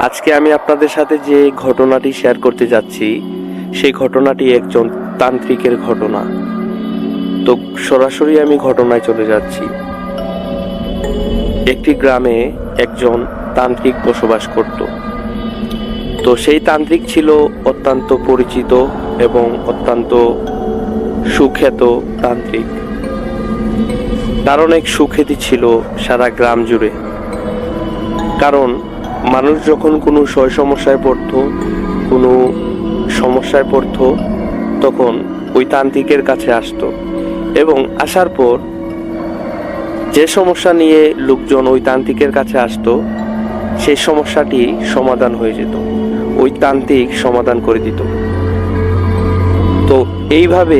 আজকে আমি আপনাদের সাথে যে ঘটনাটি শেয়ার করতে যাচ্ছি সেই ঘটনাটি একজন তান্ত্রিকের ঘটনা। তো সরাসরি আমি ঘটনায় চলে যাচ্ছি। একটি গ্রামে একজন তান্ত্রিক বসবাস করত। তো সেই তান্ত্রিক ছিল অত্যন্ত পরিচিত এবং অত্যন্ত সুখ্যাত তান্ত্রিক। তার অনেক সুখ্যাতি ছিল সারা গ্রাম জুড়ে। কারণ মানুষ যখন কোনো সমস্যায় পড়তো তখন ওই তান্ত্রিকের কাছে আসতো, এবং আসার পর যে সমস্যা নিয়ে লোকজন ওই তান্ত্রিকের কাছে আসতো সেই সমস্যাটি সমাধান হয়ে যেত, ওই তান্ত্রিক সমাধান করে দিত। তো এইভাবে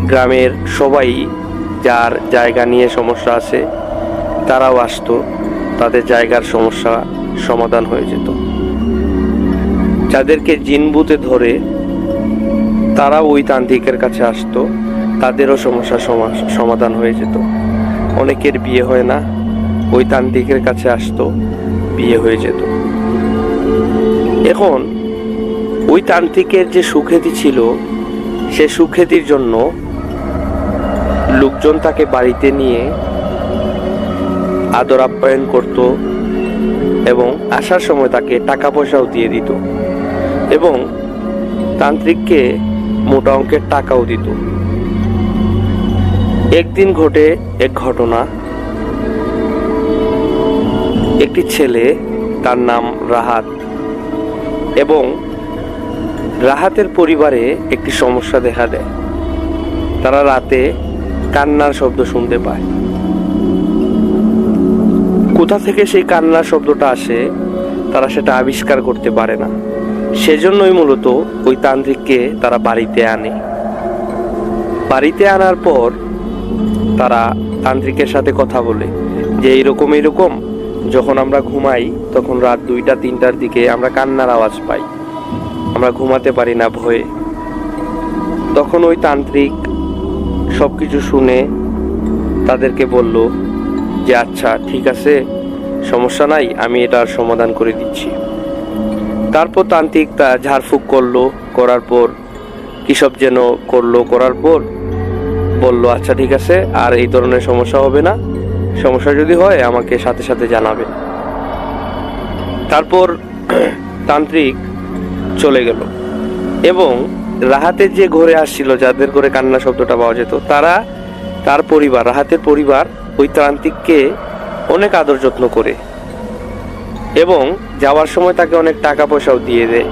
গ্রামের সবাই যার জায়গা নিয়ে সমস্যা আছে তারাও আসতো, তাদের জায়গার সমস্যা সমাধান হয়ে যেত। যাদেরকে জিনভূতে ধরে তারা ওই তান্ত্রিকের কাছে আসতো, তাদেরও সমস্যার সমাধান হয়ে যেত। অনেকের বিয়ে হয় না, ওই তান্ত্রিকের কাছে আসতো, বিয়ে হয়ে যেত। এখন ওই তান্ত্রিকের যে সুখ্যাতি ছিল সে সুখ্যাতির জন্য লোকজন তাকে বাড়িতে নিয়ে আদর আপ্যায়ন করত এবং আসার সময় তাকে টাকা পয়সাও দিয়ে দিত, এবং তান্ত্রিককে মোটা অঙ্কের টাকাও দিত। একদিন ঘটে এক ঘটনা। একটি ছেলে, তার নাম রাহাত, এবং রাহাতের পরিবারে একটি সমস্যা দেখা দেয়। তারা রাতে কান্নার শব্দ শুনতে পায়। কোথা থেকে সেই কান্নার শব্দটা আসে তারা সেটা আবিষ্কার করতে পারে না। সেজন্যই মূলত ওই তান্ত্রিককে তারা বাড়িতে আনে। বাড়িতে আনার পর তারা তান্ত্রিকের সাথে কথা বলে যে এইরকম যখন আমরা ঘুমাই তখন রাত 2টা-3টার দিকে আমরা কান্নার আওয়াজ পাই, আমরা ঘুমাতে পারি না ভয়ে। তখন ওই তান্ত্রিক সবকিছু শুনে তাদেরকে বলল যে আচ্ছা ঠিক আছে, সমস্যা নাই, আমি এটার সমাধান করে দিচ্ছি। তারপর তান্ত্রিক তা ঝাড়ফুঁক করার পর কিসব যেন করার পর বলল আচ্ছা ঠিক আছে, আর এই ধরনের সমস্যা হবে না, সমস্যা যদি হয় আমাকে সাথে সাথে জানাবেন। তারপর তান্ত্রিক চলে গেল, এবং রাহাতের যে ঘরে আসছিল, যাদের ঘরে কান্না শব্দটা পাওয়া যেত, রাহাতের পরিবার ওই তান্ত্রিককে অনেক আদর যত্ন করে এবং যাওয়ার সময় তাকে অনেক টাকা পয়সাও দিয়ে দেয়।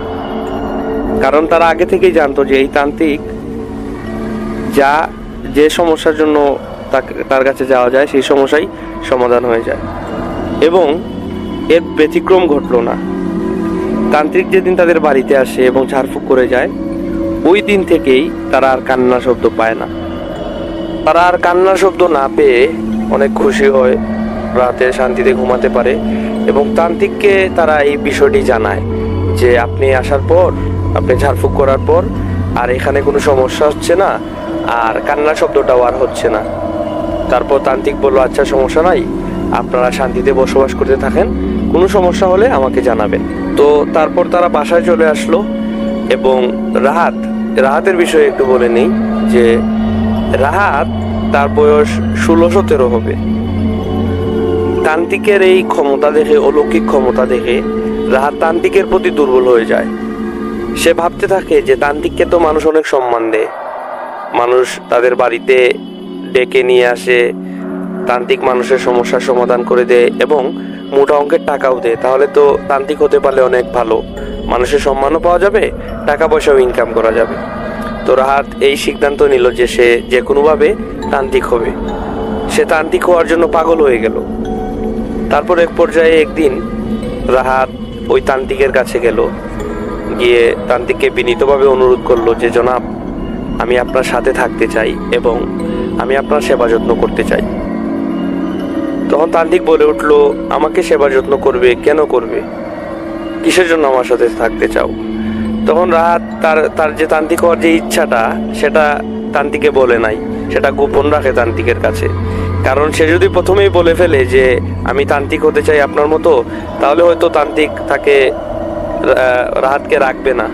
কারণ তারা আগে থেকেই জানতো যে এই তান্ত্রিক যে সমস্যার জন্য তার কাছে যাওয়া যায় সেই সমস্যাই সমাধান হয়ে যায়। এবং এর ব্যতিক্রম ঘটল না। তান্ত্রিক যেদিন তাদের বাড়িতে আসে এবং ঝাড়ফুঁক করে যায়, ওই দিন থেকেই তারা আর কান্নার শব্দ পায় না। তারা আর কান্নার শব্দ না পেয়ে অনেক খুশি হয়, রাতে শান্তিতে ঘুমাতে পারে। এবং তান্ত্রিককে তারা এই বিষয়টি জানায় যে আপনি আসার পর, আপনি ঝাড়ফুঁক করার পর আর এখানে কোনো সমস্যা হচ্ছে না, আর কান্নার শব্দটাও আর হচ্ছে না। তারপর তান্ত্রিক বলল আচ্ছা সমস্যা নাই, আপনারা শান্তিতে বসবাস করতে থাকেন, কোনো সমস্যা হলে আমাকে জানাবেন। তো তারপর তারা বাসায় চলে আসলো। এবং রাহাতের বিষয়ে একটু বলে নেই যে রাহাত, তার বয়স 16-17 হবে। তান্ত্রিকের এই ক্ষমতা দেখে, অলৌকিক ক্ষমতা দেখে রাহাত তান্ত্রিকের প্রতি দুর্বল হয়ে যায়। সে ভাবতে থাকে যে তান্ত্রিককে তো মানুষ অনেক সম্মান দেয়, মানুষ তাদের বাড়িতে ডেকে নিয়ে আসে, তান্ত্রিক মানুষের সমস্যার সমাধান করে দেয় এবং মোটা অঙ্কের টাকাও দেয়। তাহলে তো তান্ত্রিক হতে পারলে অনেক ভালো, মানুষের সম্মানও পাওয়া যাবে, টাকা পয়সাও ইনকাম করা যাবে। তো রাহাত এই সিদ্ধান্ত নিল যে সে যে কোনোভাবে তান্ত্রিক হবে। সে তান্ত্রিক হওয়ার জন্য পাগল হয়ে গেল। তারপর এক পর্যায়ে একদিন রাহাত ওই তান্ত্রিকের কাছে গেল, গিয়ে তান্ত্রিককে বিনীতভাবে অনুরোধ করলো যে জনাব, আমি আপনার সাথে থাকতে চাই এবং আমি আপনার সেবা যত্ন করতে চাই। তখন তান্ত্রিক বলে উঠলো, আমাকে সেবা যত্ন করবে? কেন করবে? কিসের জন্য আমার সাথে থাকতে চাও? তখন রাহাত তার যে তান্ত্রিক হওয়ার যে ইচ্ছাটা সেটা তান্ত্রিককে বলে নাই। সেটা গোপন রাখে তান্ত্রিকের কাছে। কারণ সে যদি প্রথমেই বলে ফেলে যে আমি তান্ত্রিক হতে চাই আপনার মতো, তাহলে হয়তো তান্ত্রিক তাকে রাহাতকে রাখবে না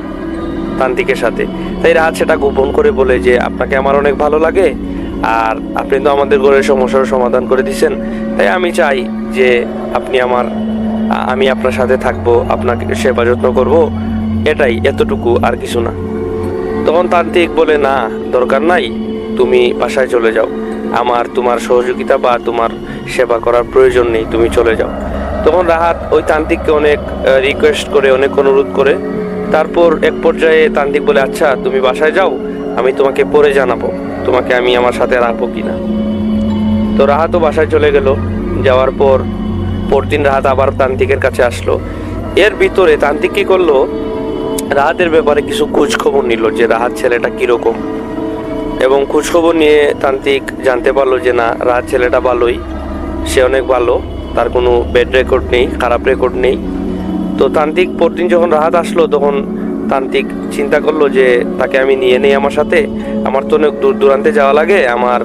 তান্ত্রিকের সাথে। তাই রাহাত সেটা গোপন করে বলে যে আপনাকে আমার অনেক ভালো লাগে, আর আপনি তো আমাদের ঘরের সমস্যার সমাধান করে দিচ্ছেন, তাই আমি চাই যে আমি আপনার সাথে থাকবো, আপনাকে সেবা যত্ন করবো, এটাই, এতটুকু, আর কিছু না। তখন তান্ত্রিক বলে না, দরকার নাই, তুমি বাসায় চলে যাও, আমার তোমার সহযোগিতা বা তোমার সেবা করার প্রয়োজন নেই, তুমি চলে যাও। তখন রাহাত ওই তান্ত্রিককে অনেক রিকোয়েস্ট করে, অনেক অনুরোধ করে। তারপর এক পর্যায়ে তান্ত্রিক বলে আচ্ছা তুমি বাসায় যাও, আমি তোমাকে পরে জানাবো তোমাকে আমি আমার সাথে রাখবো কিনা। তো রাহাতও বাসায় চলে গেল। যাওয়ার পরদিন রাহাত আবার তান্ত্রিকের কাছে আসলো। এর ভিতরে তান্ত্রিক কি করলো, রাহাতের ব্যাপারে কিছু খোঁজ খবর নিল যে রাহাত ছেলেটা কিরকম, এবং খোঁজ খবর নিয়ে তান্ত্রিক জানতে পারলো যে না, রাহাত ছেলেটা ভালোই, সে অনেক ভালো, তার কোনো ব্যাড রেকর্ড নেই, খারাপ রেকর্ড নেই। তো তান্ত্রিক পরদিন যখন রাহাত আসলো, তখন তান্ত্রিক চিন্তা করলো যে তাকে আমি নিয়ে নেই আমার সাথে, আমার তো অনেক দূর দূরান্তে যাওয়া লাগে, আমার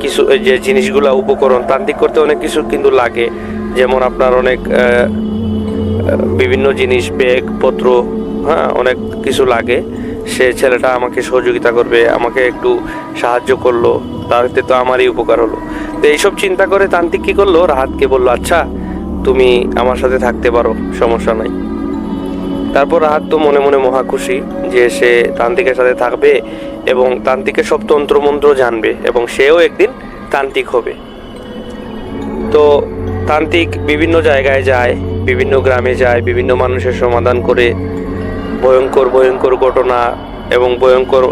কিছু যে জিনিসগুলা উপকরণ তান্ত্রিক করতে অনেক কিছু কিন্তু লাগে, যেমন আপনার অনেক বিভিন্ন জিনিস, ব্যাগ পত্র, হ্যাঁ অনেক কিছু লাগে। সে ছেলেটা আমাকে সহযোগিতা করবে, আমাকে একটু সাহায্য করলো, তাতে তো আমারই উপকার হলো। তো এইসব চিন্তা করে তান্ত্রিক কি করলো, রাহাতকে বললো আচ্ছা তুমি আমার সাথে থাকতে পারো, সমস্যা নাই। তারপর রাহাত তো মনে মনে মহা খুশি যে সে তান্ত্রিকের সাথে থাকবে এবং তান্ত্রিকের সব তন্ত্রমন্ত্র জানবে এবং সেও একদিন তান্ত্রিক হবে। তো তান্ত্রিক বিভিন্ন জায়গায় যায়, বিভিন্ন গ্রামে যায়, বিভিন্ন মানুষের সমাধান করে, ভয়ঙ্কর ভয়ঙ্কর ঘটনা এবং ভয়ঙ্কর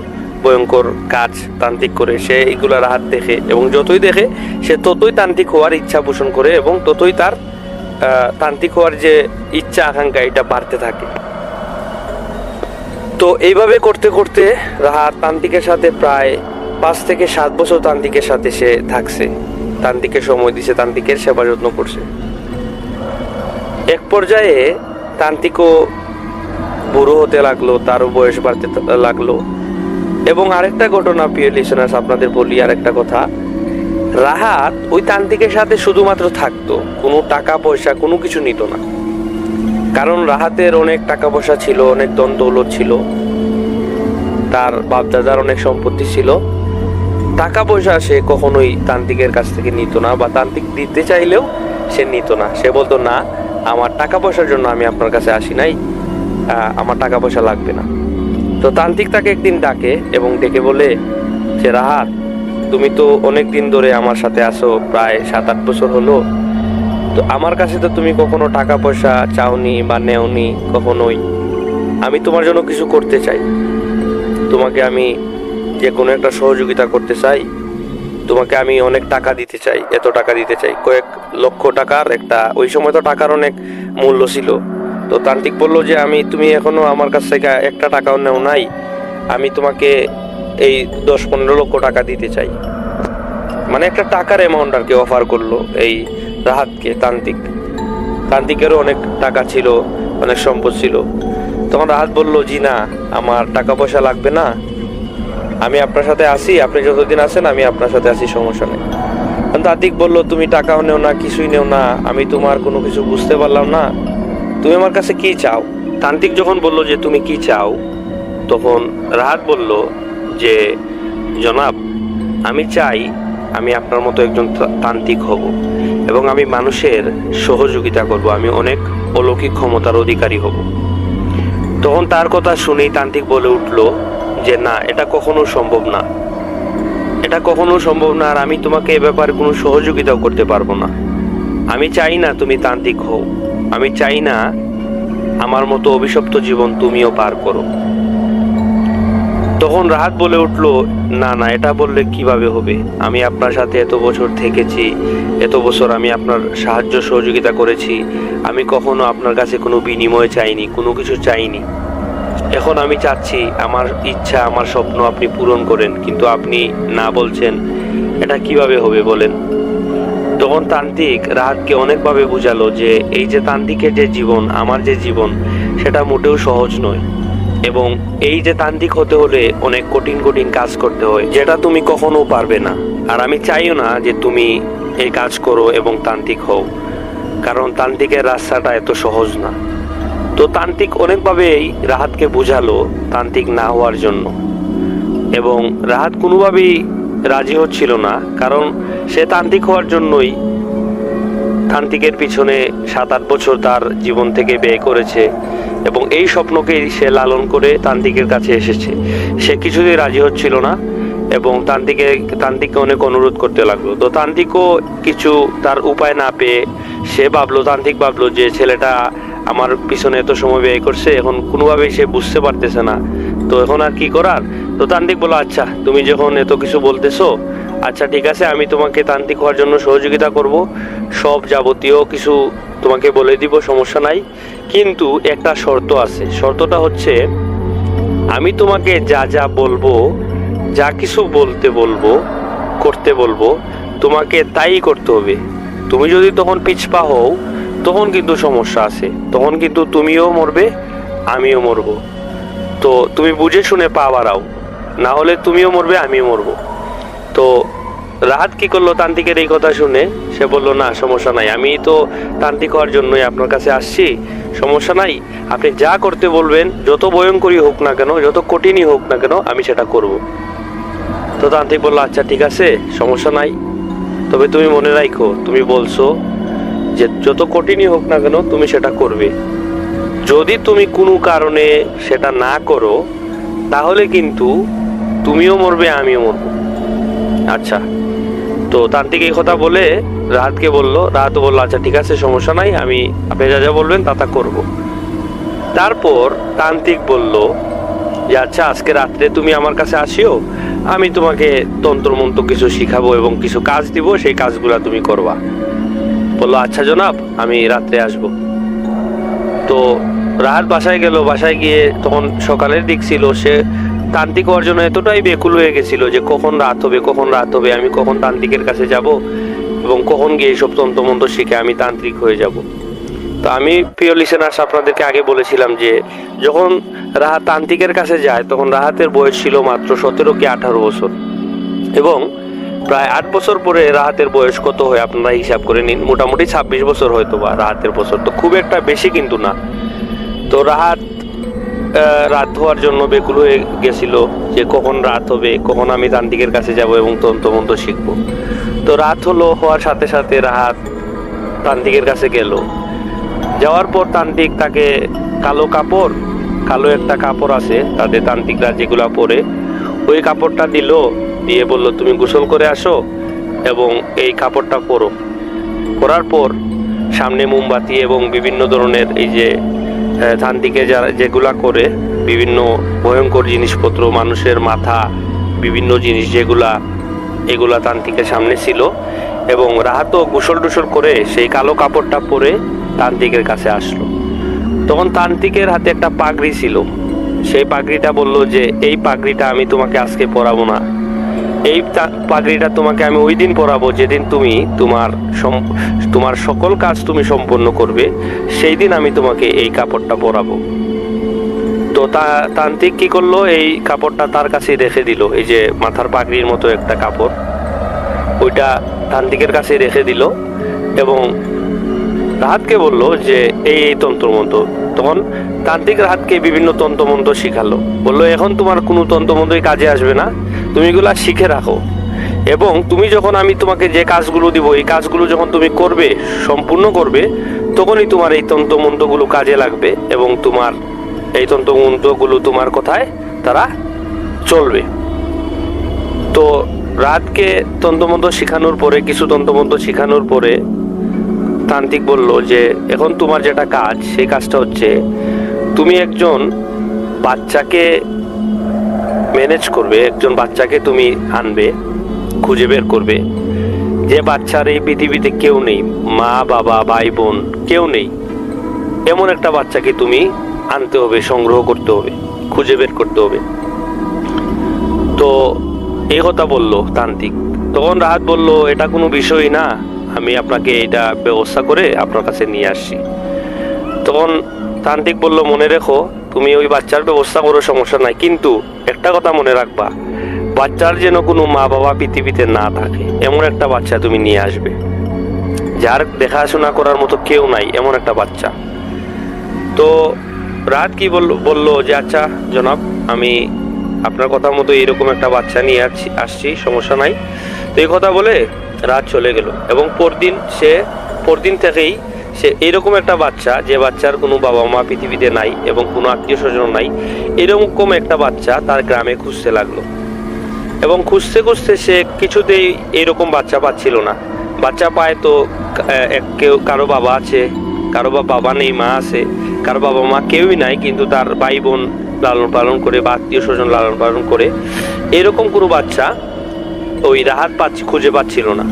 ভয়ঙ্কর কাজ তান্ত্রিক করে। সে এগুলা রাহাত দেখে এবং যতই দেখে সে ততই তান্ত্রিক হওয়ার ইচ্ছা পোষণ করে এবং ততই তার তান্ত্রিক হওয়ার যে ইচ্ছা আকাঙ্ক্ষা এটা বাড়তে থাকে। তো এইভাবে করতে করতে রাহাত তান্ত্রিকের সাথে প্রায় 5 থেকে 7 বছর তান্ত্রিকের সাথে সে থাকছে, তান্ত্রিকের সময় দিছে, তান্ত্রিকের সেবা যত্ন করছে। এক পর্যায়ে তান্ত্রিকও বুড়ো হতে লাগলো, তারও বয়স বাড়তে লাগলো। এবং আরেকটা ঘটনা, প্রিয় লিসেনার্স, আপনাদের বলি আরেকটা কথা, রাহাত ওই তান্ত্রিকের সাথে শুধুমাত্র থাকতো, কোনো টাকা পয়সা কোনো কিছু নিত না। কারণ রাহাতের অনেক টাকা পয়সা ছিল, অনেক ধন দৌলত ছিল, তার বাপদাদার অনেক সম্পত্তি ছিল। টাকা পয়সা সে কখনোই তান্ত্রিকের কাছ থেকে নিত না, বা তান্ত্রিক দিতে চাইলেও সে নিত না। সে বলতো না, আমার টাকা পয়সার জন্য আমি আপনার কাছে আসি নাই, আমার টাকা পয়সা লাগবে না। তো তান্ত্রিক তাকে একদিন ডাকে এবং ডেকে বলে যে রাহাত, তুমি তো অনেক দিন ধরে আমার সাথে আসো, প্রায় 7-8 বছর হলো, তো আমার কাছে তো তুমি কখনো টাকা পয়সা চাওনি বা নেওনি কখনোই। আমি তোমার জন্য কিছু করতে চাই, তোমাকে আমি যে কোনো একটা সহযোগিতা করতে চাই, তোমাকে আমি অনেক টাকা দিতে চাই, এত টাকা দিতে চাই, কয়েক লক্ষ টাকার একটা, ওই সময় তো টাকার অনেক মূল্য ছিল। তো তান্ত্রিক বললো যে তুমি এখনো আমার কাছ থেকে একটা টাকাও নেও নাই, আমি তোমাকে এই 10-15 লক্ষ টাকা দিতে চাই। মানে একটা টাকার অ্যামাউন্ট আর কি অফার করলো এই রাহাতকে তান্ত্রিকেরও অনেক টাকা ছিল, অনেক সম্পদ ছিল। তখন রাহাত বললো জি না, আমার টাকা পয়সা লাগবে না, আমি আপনার সাথে আসি, আপনি যতদিন আছেন আমি আপনার সাথে আসি, সমস্যা নেই। তান্ত্রিক বললো তুমি টাকাও নেও না, কিছুই নেও না, আমি তোমার কোনো কিছু বুঝতে পারলাম না, তুমি আমার কাছে কি চাও? তান্ত্রিক যখন বললো যে তুমি কি চাও, তখন রাহাত বলল যে জনাব, আমি চাই আমি আপনার মতো একজন তান্ত্রিক হব এবং আমি মানুষের সহযোগিতা করব, আমি অনেক অলৌকিক ক্ষমতার অধিকারী হব। তখন তার কথা শুনেই তান্ত্রিক বলে উঠল যে না, এটা কখনো সম্ভব না, এটা কখনো সম্ভব না, আর আমি তোমাকে এ ব্যাপারে কোনো সহযোগিতাও করতে পারবো না। আমি চাই না তুমি তান্ত্রিক হও, আমি চাই না আমার মতো অভিশপ্ত জীবন তুমিও পার করো। তখন রাহাত বলে উঠলো না না, এটা বললে কিভাবে হবে, আমি আপনার সাথে এত বছর থেকেছি, এত বছর আমি আপনার সাহায্য সহযোগিতা করেছি, আমি কখনো আপনার কাছে কোনো বিনিময় চাইনি, কোনো কিছু চাইনি। এখন আমি চাচ্ছি আমার ইচ্ছা, আমার স্বপ্ন আপনি পূরণ করেন, কিন্তু আপনি না বলছেন, এটা কিভাবে হবে বলেন? তখন তান্ত্রিক রাহাতকে অনেকভাবে বুঝালো যে এই যে তান্ত্রিকের যে জীবন, আমার যে জীবন, সেটা মোটেও সহজ নয়। এবং এই যে তান্ত্রিক হতে হলে অনেক কঠিন কঠিন কাজ করতে হয়, যেটা তুমি কখনো পারবে না। আর আমি চাইও না যে তুমি এই কাজ করো এবং তান্ত্রিক হও, কারণ তান্ত্রিকের রাস্তাটা এত সহজ না। তো তান্ত্রিক অনেকভাবেই রাহাতকে বোঝালো তান্ত্রিক না হওয়ার জন্য, এবং রাহাত কোনোভাবেই রাজি হচ্ছিল না, কারণ সে তান্ত্রিক হওয়ার জন্যই তান্ত্রিকের পিছনে 7-8 বছর তার জীবন থেকে ব্যয় করেছে, এবং এই স্বপ্নকেই সে লালন করে তান্ত্রিকের কাছে এসেছে। সে কিছুতেই রাজি হচ্ছিল না এবং তান্ত্রিককে অনেক অনুরোধ করতে লাগলো। তো তান্ত্রিকও কিছু তার উপায় না পেয়ে তান্ত্রিক ভাবলো যে ছেলেটা আমার পিছনে এত সময় ব্যয় করছে, এখন কোনোভাবেই সে বুঝতে পারতেছে না, তো এখন আর কি করার। তো তান্ত্রিক বললো, আচ্ছা তুমি যখন এত কিছু বলতেছো, আচ্ছা ঠিক আছে, আমি তোমাকে তান্ত্রিক হওয়ার জন্য সহযোগিতা করব, সব যাবতীয় কিছু তোমাকে বলে দিব, সমস্যা নাই, কিন্তু একটা শর্ত আছে। শর্তটা হচ্ছে, আমি তোমাকে যা যা বলবো, যা কিছু বলতে বলবো, করতে বলবো, তোমাকে তাই করতে হবে। তুমি যদি তখন পিছপা হও, তখন কিন্তু সমস্যা আছে, তখন কিন্তু তুমিও মরবে, আমিও মরবো। তো তুমি বুঝে শুনে পা বাড়াও, না হলে তুমিও মরবে, আমিও মরবো। তো রাহাত কি করলো, তান্ত্রিকের এই কথা শুনে সে বলল, না সমস্যা নাই, আমি তো তান্ত্রিক হওয়ার জন্যই আপনার কাছে আসছি, সমস্যা নাই, আপনি যা করতে বলবেন, যত ভয়ঙ্করই হোক না কেন, যত কঠিনই হোক না কেন, আমি সেটা করব। তো তান্ত্রিক বললো, আচ্ছা ঠিক আছে, সমস্যা নাই, তবে তুমি মনে রাখো, তুমি বলছো যে যত কঠিনই হোক না কেন তুমি সেটা করবে, যদি তুমি কোনো কারণে সেটা না করো, তাহলে কিন্তু তুমিও মরবে, আমিও মরবো। আচ্ছা। তো তান্ত্রিক এই কথা বলে রাহাতকে বললো, রাহাতও বললো, আচ্ছা ঠিক আছে, সমস্যা নাই, আমি আপনি যা যা বলবেন তা করব। তারপর তান্ত্রিক বলল যে, আচ্ছা আজকে রাত্রে তুমি আমার কাছে আসিও, আমি তোমাকে তন্ত্রমন্ত্র কিছু শিখাবো এবং কিছু কাজ দিব, সেই কাজগুলা তুমি করবা। বললো, আচ্ছা জনাব, আমি রাত্রে আসব। তো রাহাত বাসায় গেল। বাসায় গিয়ে তখন সকালের দিক ছিল। সে তান্ত্রিক হওয়ার জন্য এতটাই বেকুল হয়ে গেছিল যে কখন রাত হবে, আমি কখন তান্ত্রিকের কাছে যাব এবং কখন গিয়ে এইসব তন্ত্রমন্ত্র শিখে আমি তান্ত্রিক হয়ে যাব। তো আমি প্রিয় লিসেনার্স, আপনাদেরকে আগে বলেছিলাম যে যখন রাহাত তান্ত্রিকের কাছে যায়, তখন রাহাতের বয়স ছিল মাত্র 17 কি 18 বছর, এবং প্রায় 8 বছর পরে রাহাতের বয়স কত হয় আপনারা হিসাব করে নিন, মোটামুটি 26 বছর হয়তো বা রাহাতের বছর, তো খুব একটা বেশি কিন্তু না। তো রাহাত রাত হওয়ার জন্য বেকুল হয়ে গেছিল যে কখন রাত হবে, কখন আমি তান্ত্রিকের কাছে যাব এবং তন্ত্রমন্ত্র শিখবো। তো রাত হওয়ার সাথে সাথে রাহাত তান্ত্রিকের কাছে গেল। যাওয়ার পর তান্ত্রিক তাকে কালো একটা কাপড় আছে তাদের তান্ত্রিকরা যেগুলা পরে, ওই কাপড়টা দিল, দিয়ে বলল, তুমি গোসল করে আসো এবং এই কাপড়টা পরো। পরার পর সামনে মোমবাতি এবং বিভিন্ন ধরনের এই যে তান্ত্রিকে যেগুলা করে, বিভিন্ন ভয়ঙ্কর জিনিসপত্র, মানুষের মাথা, বিভিন্ন জিনিস এগুলা তান্ত্রিকের সামনে ছিল, এবং রাহাতও গোসল টোসল করে সেই কালো কাপড়টা পরে তান্ত্রিকের কাছে আসলো। তখন তান্ত্রিকের হাতে একটা পাগড়ি ছিল। সেই পাগড়িটা বলল যে, এই পাগড়িটা আমি তোমাকে আজকে পরাবো না, এই পাগড়িটা তোমাকে আমি ওই দিন পরাবো যেদিন তুমি তোমার সকল কাজ তুমি সম্পন্ন করবে, সেই দিন আমি তোমাকে এই কাপড়টা পরাবো। তো তান্ত্রিক কি করলো, এই কাপড়টা তার কাছে রেখে দিল, এই যে মাথার পাগড়ির মতো একটা কাপড়, ওইটা তান্ত্রিকের কাছে রেখে দিল এবং রাহাতকে বলল যে এই তন্ত্রমন্ত্র। তখন তান্ত্রিক রাহাতকে বিভিন্ন তন্ত্রমন্ত্র শিখালো, বললো, এখন তোমার কোনো তন্ত্রমন্ত্রই কাজে আসবে না, তুমি এগুলা শিখে রাখো, এবং তুমি যখন আমি তোমাকে যে কাজগুলো দিব, এই কাজগুলো যখন তুমি করবে, সম্পূর্ণ করবে, তখনই তোমার এই তন্ত্রমন্ত্রগুলো কাজে লাগবে এবং তোমার এই তন্ত্রমন্ত্রগুলো তোমার কথায় তারা চলবে। তো রাহাতকে তন্ত্রমন্ত্র কিছু তন্ত্রমন্ত্র শেখানোর পরে তান্ত্রিক বলল যে, এখন তোমার যেটা কাজ, সেই কাজটা হচ্ছে তুমি একজন বাচ্চাকে ম্যানেজ করবে, একজন বাচ্চাকে তুমি আনবে, খুঁজে বের করবে, যে বাচ্চার এই পৃথিবীতে কেউ নেই, মা বাবা ভাই বোন কেউ নেই, এমন একটা বাচ্চাকে তুমি আনতে হবে, সংগ্রহ করতে হবে, খুঁজে বের করতে হবে। তো এই কথা বলল তান্ত্রিক। তখন রাহাত বলল, এটা কোনো বিষয় না, আমি আপনাকে এটা ব্যবস্থা করে আপনার কাছে নিয়ে আসছি। তখন তান্ত্রিক বলল, মনে রেখো তুমি ওই বাচ্চার ব্যবস্থা করো, সমস্যা নাই, কিন্তু একটা কথা মনে রাখবা, বাচ্চার যেন কোনো মা বাবা পৃথিবীতে না থাকে এমন একটা বাচ্চা তুমি নিয়ে আসবে, যার দেখাশোনা করার মতো কেউ নাই এমন একটা বাচ্চা। তো রাত কি বললো যে আচ্ছা জনাব, আমি আপনার কথা মতো এরকম একটা বাচ্চা নিয়ে আসছি, সমস্যা নাই। তো এই কথা বলে রাত চলে গেল এবং পরদিন থেকেই সে এরকম একটা বাচ্চা, যে বাচ্চার কোনো বাবা মা পৃথিবীতে নাই এবং কোনো আত্মীয় স্বজন নাই, এরকম একটা বাচ্চা তার গ্রামে খুঁজতে লাগলো। এবং খুঁজতে খুঁজতে সে কিছুতেই এরকম বাচ্চা পাচ্ছিল না। বাচ্চা পায় তো কারো বাবা আছে, কারো বাবা নেই, মা আছে, কারো বাবা মা কেউই নাই, কিন্তু তার ভাই বোন লালন পালন করে বা আত্মীয় স্বজন লালন পালন করে, এরকম কোনো বাচ্চা ওই রাহাত খুঁজে পাচ্ছিল না।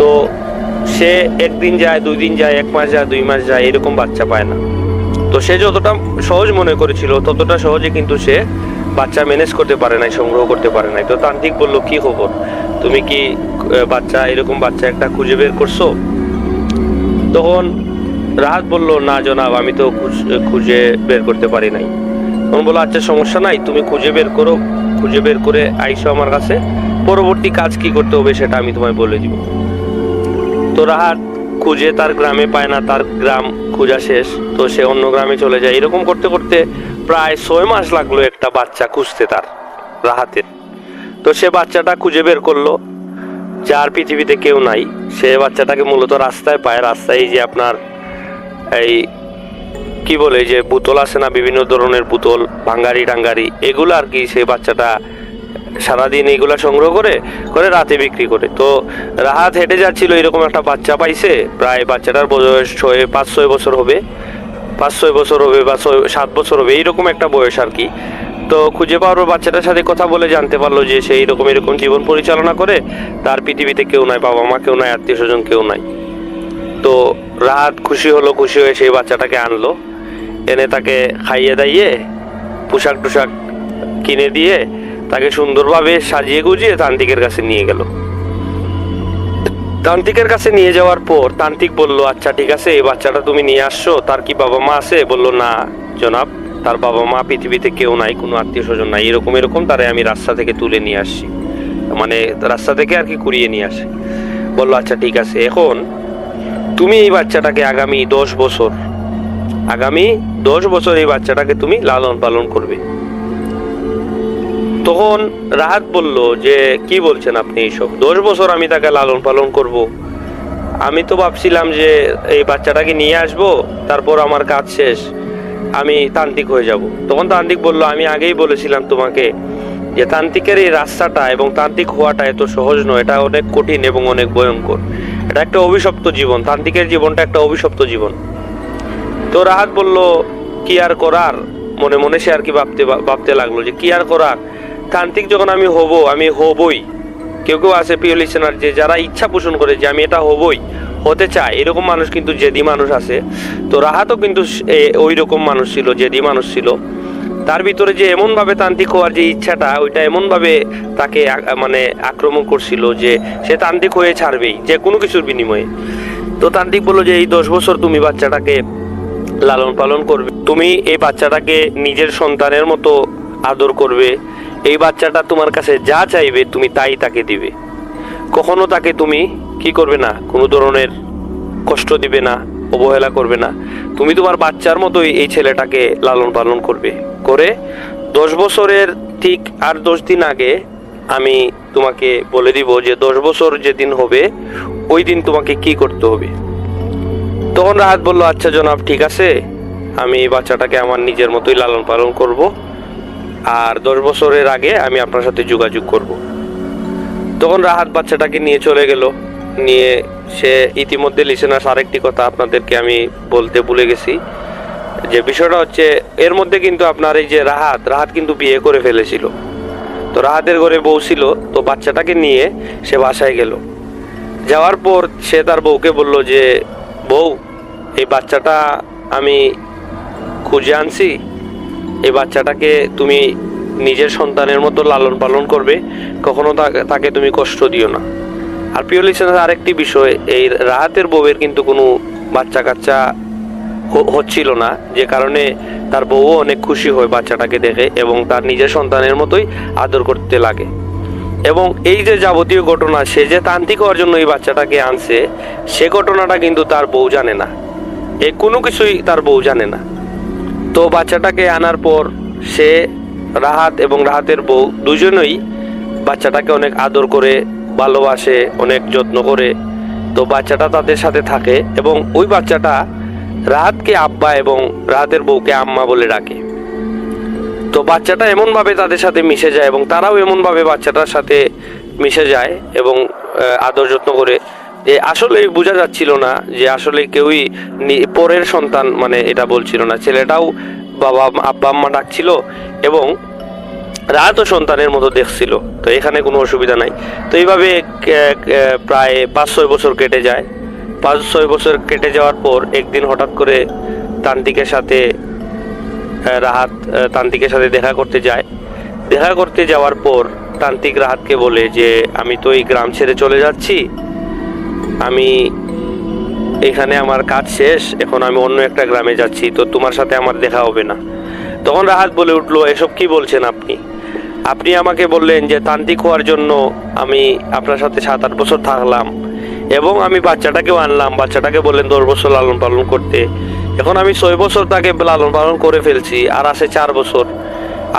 তো সে একদিন যায়, 2 দিন যায়, 1 মাস যায়, 2 মাস যায়, এরকম বাচ্চা পায় না। তো সে যতটা সহজ মনে করেছিল ততটা সহজে কিন্তু সে বাচ্চা ম্যানেজ করতে পারে নাই, সংগ্রহ করতে পারে নাই। তো তান্ত্রিক বলল, কি খবর, তুমি কি এরকম বাচ্চা একটা খুঁজে বের করছো? তখন রাহাত বলল, না জনাব, আমি তো খুঁজে বের করতে পারি নাই। তখন বললো, আচ্ছা সমস্যা নাই, তুমি খুঁজে বের করো, খুঁজে বের করে আইসো আমার কাছে, পরবর্তী কাজ কি করতে হবে সেটা আমি তোমায় বলে দিব। তো রাহাত খুঁজে তার গ্রামে পায় না, তার গ্রাম খোঁজা শেষ, তো সে অন্য গ্রামে চলে যায়। এরকম করতে করতে প্রায় 6 মাস লাগলো একটা বাচ্চা খুঁজতে তার, রাহাতের। তো সে বাচ্চাটা খুঁজে বের করলো, যার পৃথিবীতে কেউ নাই। সে বাচ্চাটাকে মূলত রাস্তায় পায়, রাস্তায় যে আপনার এই কি বলে যে বোতল আছে না, বিভিন্ন ধরনের বোতল, ভাঙ্গারি টাঙ্গারি, এগুলো আর কি, সেই বাচ্চাটা সারাদিন এইগুলা সংগ্রহ করে করে রাতে বিক্রি করে। তো রাহাত হেঁটে যাচ্ছিল, এরকম একটা বাচ্চা পাইছে, প্রায় বাচ্চাটার বয়স 5-6 বছর হবে, 5-6 বছর হবে বা 7 বছর হবে, এইরকম একটা বয়স আর কি। তো খুঁজে পাওয়ার বাচ্চাটার সাথে কথা বলে জানতে পারলো যে সে এরকম জীবন পরিচালনা করে, তার পৃথিবীতে কেউ নাই, বাবা মা কেউ নাই, আত্মীয় স্বজন কেউ নাই। তো রাহাত খুশি হলো, খুশি হয়ে সেই বাচ্চাটাকে আনলো, এনে তাকে খাইয়ে দাইয়ে পোশাক টোশাক কিনে দিয়ে তাকে সুন্দরভাবে সাজিয়ে গুজিয়ে তান্ত্রিকের কাছে নিয়ে গেল। তান্ত্রিকের কাছে নিয়ে যাওয়ার পর তান্ত্রিক বলল, আচ্ছা ঠিক আছে, এই বাচ্চাটা তুমি নিয়ে আসছো, তার কি বাবা মা আছে? বলল, না জনাব, তার বাবা মা পৃথিবীতে কেউ নাই, কোনো আত্মীয় স্বজন নাই, এরকম তারে আমি রাস্তা থেকে তুলে নিয়ে আসছি, মানে রাস্তা থেকে আর কি কুড়িয়ে নিয়ে আসি। বললো, আচ্ছা ঠিক আছে, এখন তুমি এই বাচ্চাটাকে আগামী 10 বছর এই বাচ্চাটাকে তুমি লালন পালন করবে। তখন রাহাত বলল যে কি বলছেন আপনি এইসব, 10 বছর আমি তাকে লালন পালন করব? আমি তো ভাবছিলাম যে এই বাচ্চাটাকে নিয়ে আসবো, তারপর আমার কাজ শেষ, আমি তান্ত্রিক হয়ে যাব। তখন তান্ত্রিক বলল, আমি আগেই বলেছিলাম তোমাকে যে তান্ত্রিকের এই রাস্তাটা এবং তান্ত্রিক হওয়াটা এত সহজ নয়, এটা অনেক কঠিন এবং অনেক ভয়ঙ্কর, এটা একটা অভিশপ্ত জীবন, তান্ত্রিকের জীবনটা একটা অভিশপ্ত জীবন। তো রাহাত বলল, কি আর করার, মনে মনে সে আর কি ভাবতে লাগলো যে কি আর করার, তান্ত্রিক যখন আমি হবই। কেউ কেউ আছে প্রিয় লিসেনার, যে যারা ইচ্ছা পোষণ করে যে আমি এটা হতে চায়, এরকম মানুষ কিন্তু জেদি মানুষ আছে। তো রাহাতও কিন্তু ওই রকম মানুষ ছিল, জেদি মানুষ ছিল। তার ভিতরে যে এমন ভাবে তান্ত্রিক হওয়ার যে ইচ্ছাটা, ওইটা এমন ভাবে তাকে মানে আক্রমণ করছিল যে সে তান্ত্রিক হয়ে ছাড়বেই যে কোনো কিছুর বিনিময়ে। তো তান্ত্রিক বললো যে এই 10 বছর তুমি বাচ্চাটাকে লালন পালন করবে, তুমি এই বাচ্চাটাকে নিজের সন্তানের মতো আদর করবে, এই বাচ্চাটা তোমার কাছে যা চাইবে তুমি তাই তাকে দিবে, কখনো তাকে তুমি কি করবে না, কোনো ধরনের কষ্ট দিবে না, অবহেলা করবে না, তুমি তোমার বাচ্চার মতোই এই ছেলেটাকে লালন পালন করবে। করে 10 বছরের ঠিক আর 10 দিন আগে আমি তোমাকে বলে দিব যে 10 বছর যেদিন হবে ওই দিন তোমাকে কি করতে হবে। তখন রাহাত বলল, আচ্ছা জনাব, ঠিক আছে, আমি এই বাচ্চাটাকে আমার নিজের মতোই লালন পালন করব, আর 10 বছরের আগে আমি আপনার সাথে যোগাযোগ করব। তখন রাহাত বাচ্চাটাকে নিয়ে চলে গেল। নিয়ে সে ইতিমধ্যে লিসেনার্স, আরেকটি কথা আপনাদেরকে আমি বলতে ভুলে গেছি, যে বিষয়টা হচ্ছে এর মধ্যে কিন্তু আপনার এই যে রাহাত কিন্তু বিয়ে করে ফেলেছিল। তো রাহাতের ঘরে বউ ছিল। তো বাচ্চাটাকে নিয়ে সে বাসায় গেল। যাওয়ার পর সে তার বউকে বলল যে বউ, এই বাচ্চাটা আমি খুঁজে আনছি, এই বাচ্চাটাকে তুমি নিজের সন্তানের মতো লালন পালন করবে, কখনো তাকে তুমি কষ্ট দিও না। আর প্রিয় লিসেনার, আরেকটি বিষয়, এই রাহাতের বউয়ের কিন্তু কোনো বাচ্চা কাচ্চা হচ্ছিল না, যে কারণে তার বউও অনেক খুশি হয় বাচ্চাটাকে দেখে এবং তার নিজের সন্তানের মতোই আদর করতে লাগে। এবং এই যে যাবতীয় ঘটনা, সে যে তান্ত্রিক হওয়ার জন্য এই বাচ্চাটাকে আনছে, সে ঘটনাটা কিন্তু তার বউ জানে না, এই কোনো কিছুই তার বউ জানে না। তো বাচ্চাটাকে আনার পর সে, রাহাত এবং রাহাতের বউ দুজনেই বাচ্চাটাকে অনেক আদর করে, ভালোবাসে, অনেক যত্ন করে। তো বাচ্চাটা তাদের সাথে থাকে এবং ওই বাচ্চাটা রাহাতকে আব্বা এবং রাহাতের বউকে আম্মা বলে ডাকে। তো বাচ্চাটা এমনভাবে তাদের সাথে মিশে যায় এবং তারাও এমনভাবে বাচ্চাটার সাথে মিশে যায় এবং আদর যত্ন করে, যে আসলে বোঝা যাচ্ছিল না যে আসলে কেউই পরের সন্তান, মানে এটা বলছিল না। ছেলেটাও বাবা আব্বা আম্মা ডাকছিল এবং রাহাতও সন্তানের মতো দেখছিল। তো এখানে কোনো অসুবিধা নাই। তো এইভাবে প্রায় 5-6 বছর কেটে যায়। 5-6 বছর কেটে যাওয়ার পর একদিন হঠাৎ করে তান্ত্রিকের সাথে রাহাত তান্ত্রিকের সাথে দেখা করতে যায়। দেখা করতে যাওয়ার পর তান্ত্রিক রাহাতকে বলে যে আমি তো এই গ্রাম ছেড়ে চলে যাচ্ছি, আমি এখানে আমার কাজ শেষ, এখন আমি অন্য একটা গ্রামে যাচ্ছি, তো তোমার সাথে আমার দেখা হবে না। তখন রাহাত বলে উঠলো, এসব কি বলছেন আপনি? আপনি আমাকে বললেন যে তান্ত্রিক হওয়ার জন্য আমি আপনার সাথে 7-8 বছর থাকলাম এবং আমি বাচ্চাটাকেও আনলাম, বাচ্চাটাকে বললেন 10 বছর লালন পালন করতে। এখন আমি 6 বছর তাকে লালন পালন করে ফেলছি, আর আছে 4 বছর।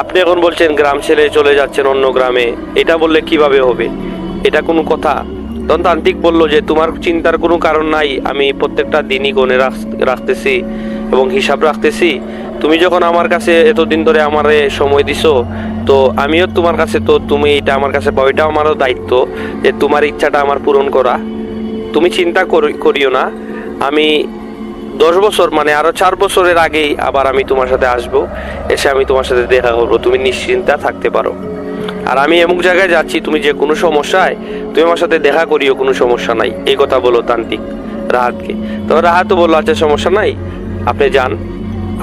আপনি এখন বলছেন গ্রাম ছেড়ে চলে যাচ্ছেন অন্য গ্রামে, এটা বললে কিভাবে হবে? এটা কোনো কথা? তখন তান্ত্রিক বলল যে তোমার চিন্তার কোনো কারণ নাই, আমি প্রত্যেকটা দিনই গণে রাখতেছি এবং হিসাব রাখতেছি। তুমি যখন আমার কাছে এতদিন ধরে আমারে সময় দিছো, তো আমিও তোমার কাছে, তো তুমি এটা আমার কাছে পাও, এটা আমারও দায়িত্ব যে তোমার ইচ্ছাটা আমার পূরণ করা। তুমি চিন্তা করিও না, আমি 10 বছর মানে আরো 4 বছরের আগেই আবার আমি তোমার সাথে আসবো, এসে আমি তোমার সাথে দেখা করবো, তুমি নিশ্চিন্তা থাকতে পারো। আর আমি এমন জায়গায় যাচ্ছি, তুমি যে কোনো সমস্যায় তুমি আমার সাথে দেখা করিও, কোনো সমস্যা নাই, এই কথা বলো তান্ত্রিক রাহাতকে। তো রাহাতও বললো আচ্ছা সমস্যা নাই, আপনি যান,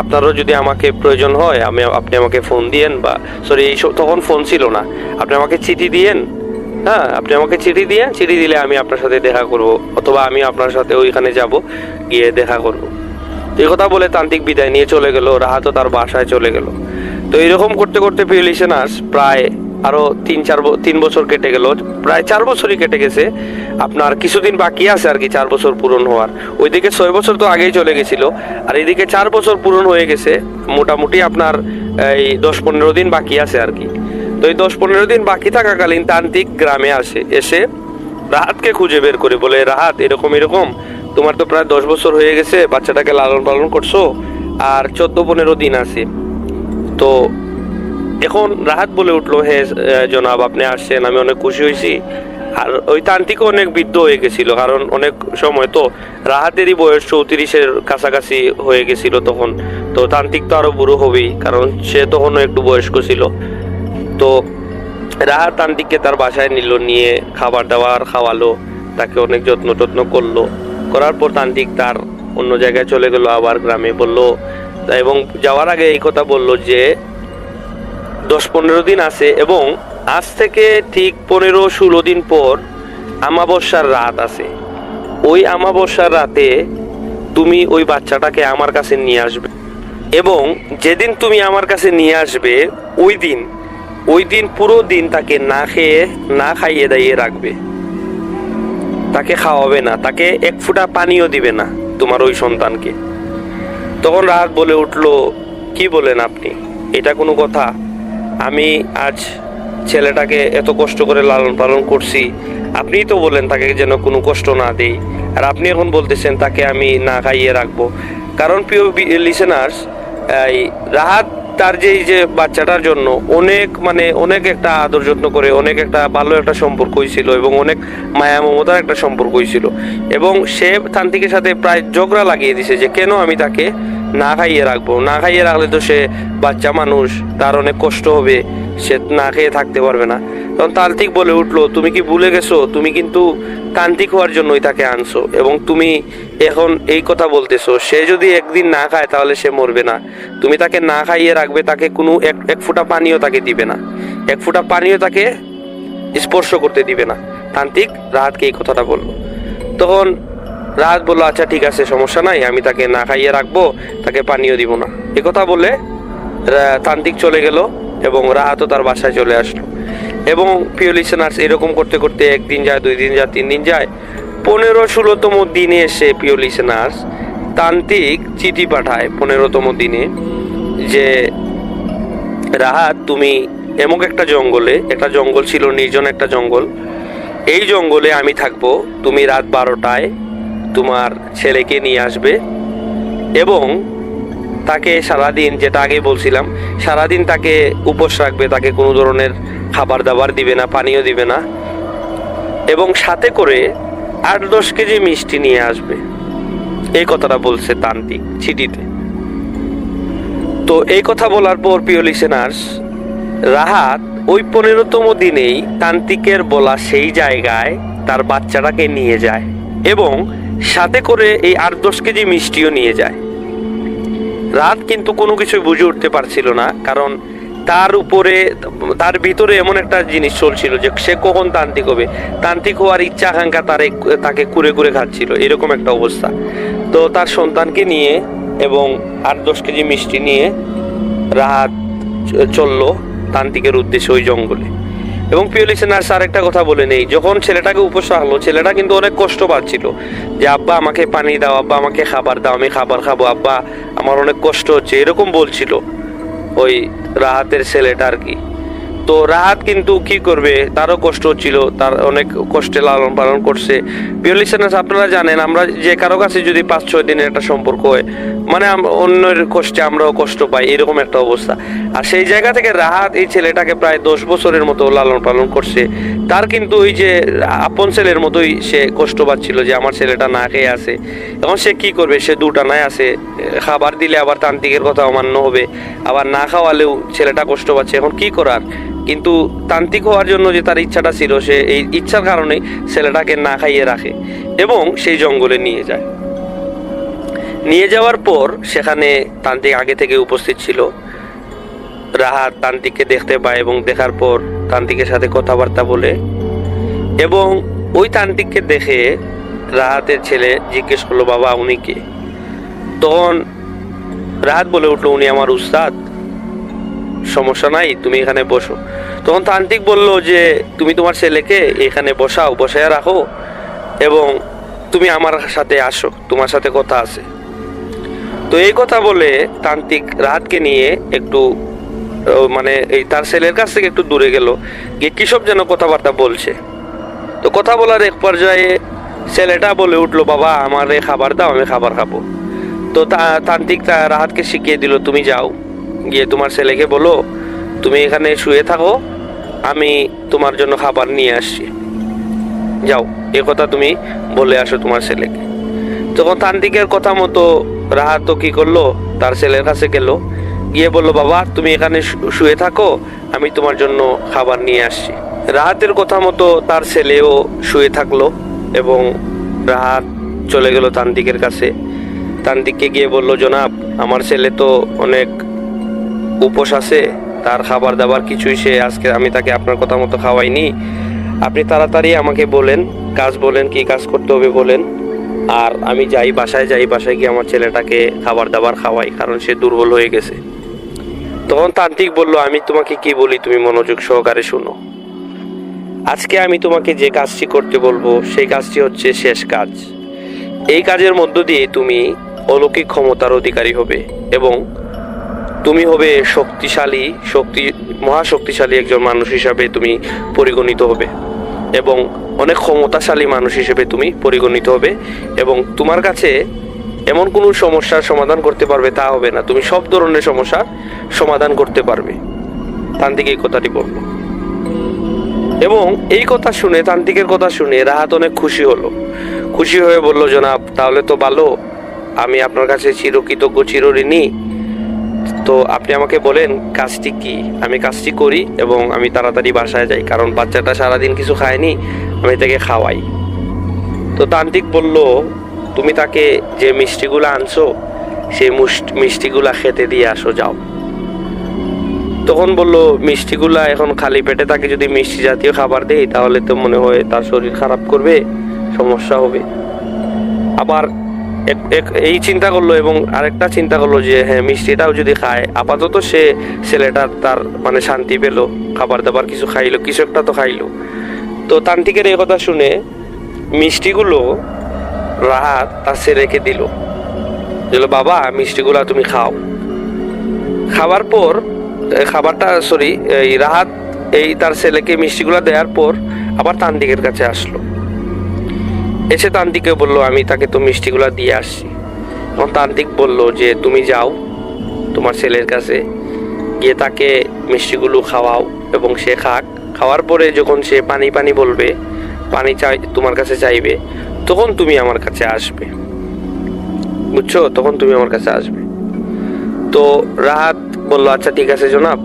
আপনারও যদি আমাকে প্রয়োজন হয় আপনি আমাকে ফোন দিয়েন, বা সরি তখন ফোন ছিল না, আপনি আমাকে চিঠি দিয়েন। হ্যাঁ, আপনি আমাকে চিঠি দিয়েন, চিঠি দিলে আমি আপনার সাথে দেখা করব, অথবা আমি আপনার সাথে ওইখানে যাব, গিয়ে দেখা করব। এই কথা বলে তান্ত্রিক বিদায় নিয়ে চলে গেল, রাহাতও তার বাসায় চলে গেল। তো এইরকম করতে করতে প্রিয় লিসেনার্স প্রায় আরো 3 বছর কেটে গেল, প্রায় 4 বছরই কেটে গেছে। আপনার কিছুদিন বাকি আছে আর কি 4 বছর পূরণ হওয়ার। ওইদিকে 6 বছর তো আগেই চলে গেছিল, আর এইদিকে 4 বছর পূরণ হয়ে গেছে। মোটামুটি আপনার এই 10-15 দিন বাকি আছে আর কি। তো এই 10-15 দিন বাকি থাকাকালীন তান্ত্রিক গ্রামে এসে রাহাতকে খুঁজে বের করে বলে, রাহাত এরকম এরকম, তোমার তো প্রায় 10 বছর হয়ে গেছে, বাচ্চাটাকে লালন পালন করছো, আর 14-15 দিন আছে। তো এখন রাহাত বলে উঠলো, হ্যাঁ জনাব আপনি আসছেন, আমি অনেক খুশি হয়েছি। আর ওই তান্ত্রিকও অনেক বৃদ্ধ হয়ে গেছিল, কারণ অনেক সময় তো রাহাতেরই বয়স 34-এর কাছাকাছি হয়ে গেছিল তখন। তো তান্ত্রিক তো আরো বুড়ো হবেই, কারণ সে তখনও একটু বয়স্ক ছিল। তো রাহাত তান্ত্রিককে তার বাসায় নিল, নিয়ে খাবার দাবার খাওয়ালো, তাকে অনেক যত্ন করলো। করার পর তান্ত্রিক তার অন্য জায়গায় চলে গেল, আবার গ্রামে বলল, এবং যাওয়ার আগে এই কথা বলল যে 10-15 দিন আছে এবং আজ থেকে ঠিক 15-16 দিন পর আমাবস্যার রাত আছে। ওই আমাবস্যার রাতে তুমি ওই বাচ্চাটাকে আমার কাছে নিয়ে আসবে, এবং যেদিন তুমি আমার কাছে নিয়ে আসবে ওই দিন পুরো দিন তাকে না খাইয়ে দাইয়ে রাখবে, তাকে খাওয়াবে না, তাকে এক ফোঁটা পানিও দিবে না তোমার ওই সন্তানকে। তখন রাহাত বলে উঠলো, কি বলেন আপনি? এটা কোনো কথা? আমি আজ ছেলেটাকে এত কষ্ট করে লালন পালন করছি, আপনিই তো বলেন তাকে যেন কোনো কষ্ট না দেই, আর আপনি এখন বলতেছেন তাকে আমি না খাইয়ে রাখবো। কারণ প্রিয় লিসেনার্স, এই রাহাত তার যে বাচ্চাটার জন্য অনেক একটা আদর যত্ন করে, অনেক একটা ভালো একটা সম্পর্ক হয়েছিল এবং অনেক মায়া মমতার একটা সম্পর্ক হয়েছিল, এবং সে তান্ত্রিকের সাথে প্রায় ঝগড়া লাগিয়ে দিছে যে কেন আমি তাকে না খাইয়ে রাখবো, না খাইয়ে রাখলে তো সে বাচ্চা মানুষ, তার অনেক কষ্ট হবে, সে না খেয়ে থাকতে পারবে না। তখন তান্ত্রিক বলে উঠলো, তুমি কি ভুলে গেছো? তুমি কিন্তু তান্ত্রিক হওয়ার জন্যই তাকে আনছো, এবং তুমি এখন এই কথা বলতেছো সে যদি একদিন না খায় তাহলে সে মরবে না। তুমি তাকে না খাইয়ে রাখবে, তাকে কোনো এক ফোঁটা পানিও তাকে দিবে না, এক ফোঁটা পানিও তাকে স্পর্শ করতে দিবে না। তান্ত্রিক রাহাতকে এই কথাটা বললো। তখন রাহাত বলল আচ্ছা ঠিক আছে, সমস্যা নাই, আমি তাকে না খাইয়ে রাখবো, তাকে পানিও দিব না। এ কথা বলে তান্ত্রিক চলে গেল এবং রাহাতও তার বাসায় চলে আসলো। এবং প্রিয় লিসেনার্স, এরকম করতে করতে একদিন যায়, 2 দিন যায়, 3 দিন যায়, 15-16তম দিনে এসে প্রিয় লিসেনার্স তান্ত্রিক চিঠি পাঠায় 15তম দিনে যে রাহাত, তুমি এমন একটা জঙ্গলে, একটা জঙ্গল ছিল, নির্জন একটা জঙ্গল, এই জঙ্গলে আমি থাকবো, তুমি রাত 12টায় তোমার ছেলেকে নিয়ে আসবে এবং তাকে সারাদিন, যেটা আগে বলছিলাম, সারাদিন তাকে উপোস রাখবে, তাকে কোনো ধরনের খাবার দাবার দিবে না, পানীয় দিবে না, এবং সাথে করে 8-10 কেজি মিষ্টি নিয়ে আসবে। এই কথাটা বলছে তান্ত্রিক চিঠিতে। তো এই কথা বলার পর প্রিয় লিসেনার্স, রাহাত ওই 15তম দিনেই তান্ত্রিকের বলা সেই জায়গায় তার বাচ্চাটাকে নিয়ে যায় এবং সাথে করে এই 8-10 কেজি মিষ্টিও নিয়ে যায়। রাত কিন্তু কোনো কিছু বুঝে উঠতে পারছিল না, কারণ তার ভিতরে এমন একটা জিনিস চলছিল যে সে কখন তান্ত্রিক হবে, তান্ত্রিক হওয়ার ইচ্ছা আকাঙ্ক্ষা তাকে কুরে কুরে খাচ্ছিল, এরকম একটা অবস্থা। তো তার সন্তানকে নিয়ে এবং 8-10 কেজি মিষ্টি নিয়ে রাহাত চললো তান্ত্রিকের উদ্দেশ্যে ওই জঙ্গলে। এবং প্রিয় লিসেনার্স, আর একটা কথা বলে নেই, যখন ছেলেটাকে উপোস রাখলো, ছেলেটা কিন্তু অনেক কষ্ট পাচ্ছিল যে আব্বা আমাকে পানি দাও, আব্বা আমাকে খাবার দাও, আমি খাবার খাবো, আব্বা আমার অনেক কষ্ট হচ্ছে, এরকম বলছিল ওই রাহাতের ছেলেটা আর কি। তো রাহাত কিন্তু কি করবে, তারও কষ্ট হচ্ছিল, তার অনেক কষ্টে লালন পালন করছে। প্রিয় লিসেনার্স, আপনারা জানেন, আমরা যে কারো কাছে যদি 5-6 দিনের একটা সম্পর্ক হয়, মানে অন্যের কষ্টে আমরাও কষ্ট পাই, এরকম একটা অবস্থা। আর সেই জায়গা থেকে রাহাত এই ছেলেটাকে প্রায় 10 বছরের মতো লালন পালন করছে। তার কিন্তু ওই যে আপন ছেলের মতোই সে কষ্ট পাচ্ছিল যে আমার ছেলেটা না খেয়ে আছে। এখন সে কি করবে, সে দুটানায় আছে, খাবার দিলে আবার তান্ত্রিকের কথা অমান্য হবে, আবার না খাওয়ালেও ছেলেটা কষ্ট পাচ্ছে, এখন কি করার। কিন্তু তান্ত্রিক হওয়ার জন্য যে তার ইচ্ছাটা ছিল, সে এই ইচ্ছার কারণে ছেলেটাকে না খাইয়ে রাখে এবং সেই জঙ্গলে নিয়ে যায়। নিয়ে যাওয়ার পর সেখানে তান্ত্রিক আগে থেকে উপস্থিত ছিল। রাহাত তান্ত্রিককে দেখতে পায় এবং দেখার পর তান্ত্রিকের সাথে কথাবার্তা বলে, এবং ওই তান্ত্রিককে দেখে রাহাতের ছেলে জিজ্ঞেস করলো, বাবা উনি কে? তখন রাহাত বলে উঠলো, উনি আমার উস্তাদ, সমস্যা নাই, তুমি এখানে বসো। তখন তান্ত্রিক বলল যে তুমি তোমার ছেলেকে এখানে বসায় রাখো এবং তুমি আমার সাথে আসো, তোমার সাথে কথা আছে। তো এই কথা বলে তান্ত্রিক রাহাতকে নিয়ে একটু মানে এই তার ছেলের কাছ থেকে একটু দূরে গেল, গিয়ে কিসব যেন কথাবার্তা বলছে। তো কথা বলার এক পর্যায়ে ছেলেটা বলে উঠলো, বাবা আমার খাবার দাও, আমি খাবার খাবো। তো তান্ত্রিক রাহাতকে শিখিয়ে দিল, তুমি যাও, গিয়ে তোমার ছেলেকে বলো তুমি এখানে শুয়ে থাকো, আমি তোমার জন্য খাবার নিয়ে আসছি, যাও এ কথা তুমি বলে আসো তোমার ছেলেকে। তখন তান্ত্রিকের কথা মতো রাহাত তো কি করলো, তার ছেলের কাছে গেল, গিয়ে বললো, বাবা তুমি এখানে শুয়ে থাকো, আমি তোমার জন্য খাবার নিয়ে আসছি। রাহাতের কথা মতো তার ছেলেও শুয়ে থাকলো এবং রাহাত চলে গেল তান্ত্রিকের কাছে। তান্ত্রিককে গিয়ে বলল, জনাব আমার ছেলে তো অনেক উপোস আছে, তার খাবার দাবার কিছুই সে আজকে আমি তাকে আপনার কথা মতো খাওয়াইনি, আপনি তাড়াতাড়ি আমাকে বলেন, কাজ বলেন, কি কাজ করতে হবে বলেন, আর আমি বাসায় গিয়ে আমার ছেলেটাকে খাবার দাবার খাওয়াই, কারণ সে দুর্বল হয়ে গেছে। তখন তান্ত্রিক বলল, আমি তোমাকে কি বলি তুমি মনোযোগ সহকারে শুনো। আজকে আমি তোমাকে যে কাজটি করতে বলবো সেই কাজটি হচ্ছে শেষ কাজ। এই কাজের মধ্য দিয়ে তুমি অলৌকিক ক্ষমতার অধিকারী হবে এবং তুমি হবে মহাশক্তিশালী একজন মানুষ হিসাবে তুমি পরিগণিত হবে এবং অনেক ক্ষমতাশালী মানুষ হিসেবে তুমি পরিগণিত হবে, এবং তোমার কাছে এমন কোনো সমস্যার সমাধান করতে পারবে তা হবে না, তুমি সব ধরনের সমস্যার সমাধান করতে পারবে। তান্ত্রিক এই কথাটি বলল এবং এই কথা শুনে, তান্ত্রিকের কথা শুনে রাহাত অনেক খুশি হয়ে বলল, জনাব তাহলে তো ভালো, আমি আপনার কাছে চিরকৃতজ্ঞ, চিরঋণী। তো আপনি আমাকে বলেন কাজটি কি, আমি কাজটি করি এবং আমি তাড়াতাড়ি বাসায় যাই, কারণ বাচ্চাটা সারাদিন কিছু খায়নি, আমি তাকে খাওয়াই। তো তান্ত্রিক বলল, তুমি তাকে যে মিষ্টিগুলো আনছো সেই মিষ্টিগুলা খেতে দিয়ে আসো, যাও। তখন বলল, মিষ্টিগুলা এখন খালি পেটে তাকে যদি মিষ্টি জাতীয় খাবার দেই তাহলে তো মনে হয় তার শরীর খারাপ করবে, সমস্যা হবে। আবার এই চিন্তা করলো এবং আরেকটা চিন্তা করলো যে হ্যাঁ মিষ্টিটাও যদি খায় আপাতত সে ছেলেটা তার মানে শান্তি পেলো, খাবার দাবার কিছু খাইলো, কিছু একটা তো খাইলো। তো তান্ত্রিকের এই কথা শুনে মিষ্টিগুলো রাহাত তার ছেলেকে দিল, বাবা মিষ্টিগুলা তুমি খাও। খাবার পর এই রাহাত এই তার ছেলেকে মিষ্টিগুলা দেওয়ার পর আবার তান্ত্রিকের কাছে আসলো। এসে তান্ত্রিককে বললো আমি তাকে তো মিষ্টিগুলা দিয়ে আসছি। এবং তান্ত্রিক বলল যে তুমি যাও তোমার ছেলের কাছে, গিয়ে তাকে মিষ্টিগুলো খাওয়াও এবং সে খাক। খাওয়ার পরে যখন সে পানি পানি বলবে, পানি তোমার কাছে চাইবে, তখন তুমি আমার কাছে আসবে, বুঝছো? তখন তুমি আমার কাছে আসবে। তো রাহাত বললো আচ্ছা ঠিক আছে জনাব,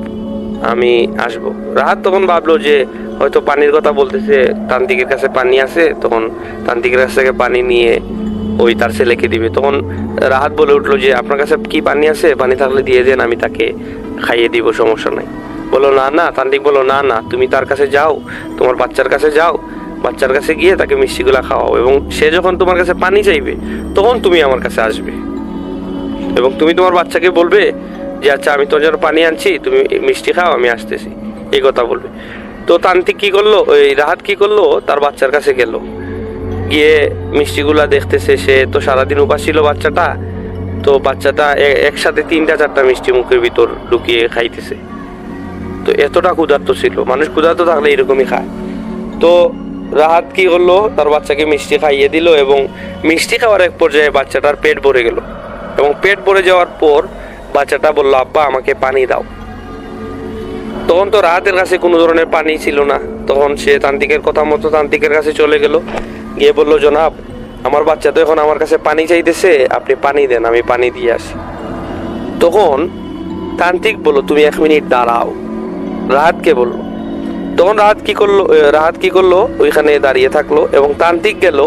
আমি আসবো। রাহাত তখন ভাবলো যে হয়তো পানির কথা বলতেছে, তান্ত্রিকের কাছে পানি আছে, তখন তান্ত্রিকের কাছ থেকে পানি নিয়ে ওই তার ছেলেকে দিবে। তখন রাহাত বলে উঠলো যে আপনার কাছে কি পানি আছে? পানি থাকলে দিয়ে দেন, আমি তাকে খাইয়ে দিব, সমস্যা নাই। বললো না না, তান্ত্রিক বললো না না, তুমি তার কাছে যাও, তোমার বাচ্চার কাছে যাও, বাচ্চার কাছে গিয়ে তাকে মিষ্টিগুলা খাওয়াও, এবং সে যখন তোমার কাছে পানি চাইবে তখন তুমি আমার কাছে আসবে, এবং তুমি তোমার বাচ্চাকে বলবে যে আচ্ছা আমি তোর জন্য পানি আনছি, তুমি মিষ্টি খাও, আমি আসতেছি, এই কথা বলবে। তো তান্ত্রিক কি করলো, ওই রাহাত কি করলো, তার বাচ্চার কাছে গেল, গিয়ে মিষ্টিগুলা দেখতেছে। সে তো সারাদিন উপাস ছিল বাচ্চাটা, তো বাচ্চাটা একসাথে 3-4টা মিষ্টি মুখের ভিতর ঢুকিয়ে খাইতেছে। তো এতটা ক্ষুধার্ত ছিল, মানুষ ক্ষুধার্ত থাকলে এরকমই খায়। তো রাহাত কি করলো, তার বাচ্চাকে মিষ্টি খাইয়ে দিল, এবং মিষ্টি খাওয়ার এক পর্যায়ে বাচ্চাটার পেট ভরে গেল, এবং পেট ভরে যাওয়ার পর বাচ্চাটা বললো আব্বা আমাকে পানি দাও। তখন তো রাহাতের কাছে কোনো ধরনের পানি ছিল না। তখন সে তান্ত্রিকের কথা মতো তান্ত্রিকের কাছে চলে গেল, গিয়ে বললো জনাব আমার বাচ্চা তো এখন আমার কাছে পানি চাইতেছে, আপনি পানি দেন, আমি পানি দিয়ে আসি। তখন তান্ত্রিক বললো তুমি 1 মিনিট দাঁড়াও, রাহাতকে বললো। তখন রাহাত কি করলো ওইখানে দাঁড়িয়ে থাকলো, এবং তান্ত্রিক গেল,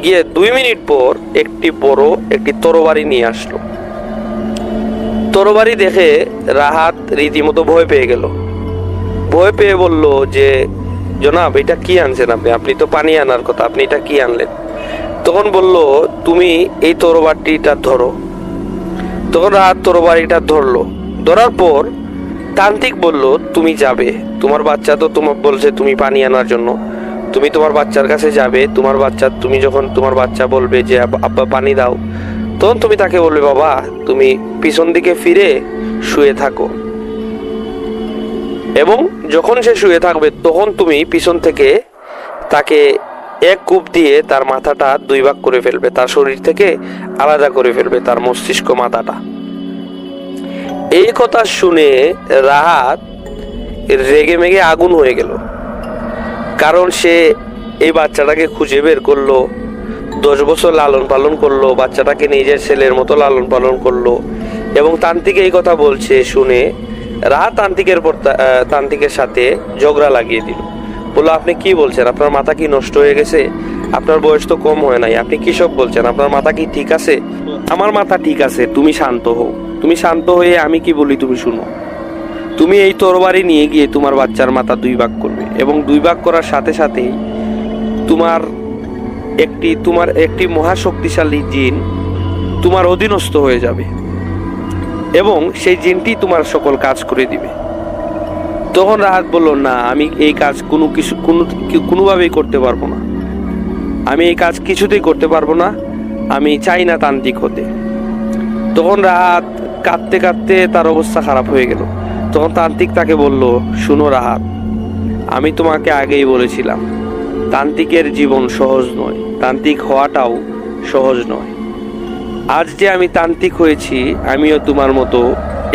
গিয়ে 2 মিনিট পর একটি বড় একটি তরবারি নিয়ে আসলো। তরবারি দেখে রাহাত রীতিমতো ভয় পেয়ে গেল। ভয় পেয়ে বলল যে জনাব এটা কি আনছেন আপনি তো পানি আনার কথা, আপনি এটা কি আনলেন? তখন বলল তুমি এই তরবারিটা ধরো। তখন রাহাত তরবারিটা ধরলো। ধরার পর তান্ত্রিক বলল তুমি যাবে, তোমার বাচ্চা তো তোমার বলছে তুমি পানি আনার জন্য, তুমি তোমার বাচ্চার কাছে যাবে, তুমি যখন তোমার বাচ্চা বলবে যে আব্বা পানি দাও, তখন তুমি তাকে বলবে বাবা তুমি পিছন দিকে ফিরে শুয়ে থাকো, এবং যখন সে শুয়ে থাকবে তখন তুমি পিছন থেকে তাকে এক কূপ দিয়ে তার মাথাটা 2 ভাগ করে ফেলবে, তার শরীর থেকে আলাদা করে ফেলবে তার মস্তিষ্ক মাথাটা। এই কথা শুনে রাহাত রেগে মেগে আগুন হয়ে গেল, কারণ সে এই বাচ্চাটাকে খুঁজে বের করলো, 10 বছর লালন পালন করলো, বাচ্চাটাকে নিজের ছেলের মতো লালন পালন করলো, এবং তান্ত্রিক এই কথা বলছে শুনে রাহাত তান্ত্রিকের সাথে ঝগড়া লাগিয়ে দিল। বললো আপনি কি বলছেন, আপনার মাথা কি নষ্ট হয়ে গেছে? আপনার বয়স তো কম হয় নাই, আপনি কি সব বলছেন? আপনার মাথা কি ঠিক আছে? আমার মাথা ঠিক আছে, তুমি শান্ত হও, তুমি শান্ত হয়ে আমি কি বলি তুমি শুনো। তুমি এই তরবারি নিয়ে গিয়ে তোমার বাচ্চার মাথা 2 ভাগ করবে, এবং 2 ভাগ করার সাথে সাথেই তোমার একটি মহাশক্তিশালী জিন তোমার অধীনস্থ হয়ে যাবে, এবং সেই জিনটি তোমার সকল কাজ করে দিবে। তখন রাহাত বলল না, আমি এই কাজ কোনোভাবেই করতে পারবো না, আমি এই কাজ কিছুতেই করতে পারবো না, আমি চাই না তান্ত্রিক হতে। তখন রাহাত কাঁদতে কাঁদতে তার অবস্থা খারাপ হয়ে গেল। তখন তান্ত্রিক তাকে বলল শুনো রাহাত, আমি তোমাকে আগেই বলেছিলাম তান্ত্রিকের জীবন সহজ নয়, তান্ত্রিক হওয়াটাও সহজ নয়। আজ যে আমি তান্ত্রিক হয়েছি, আমিও তোমার মতো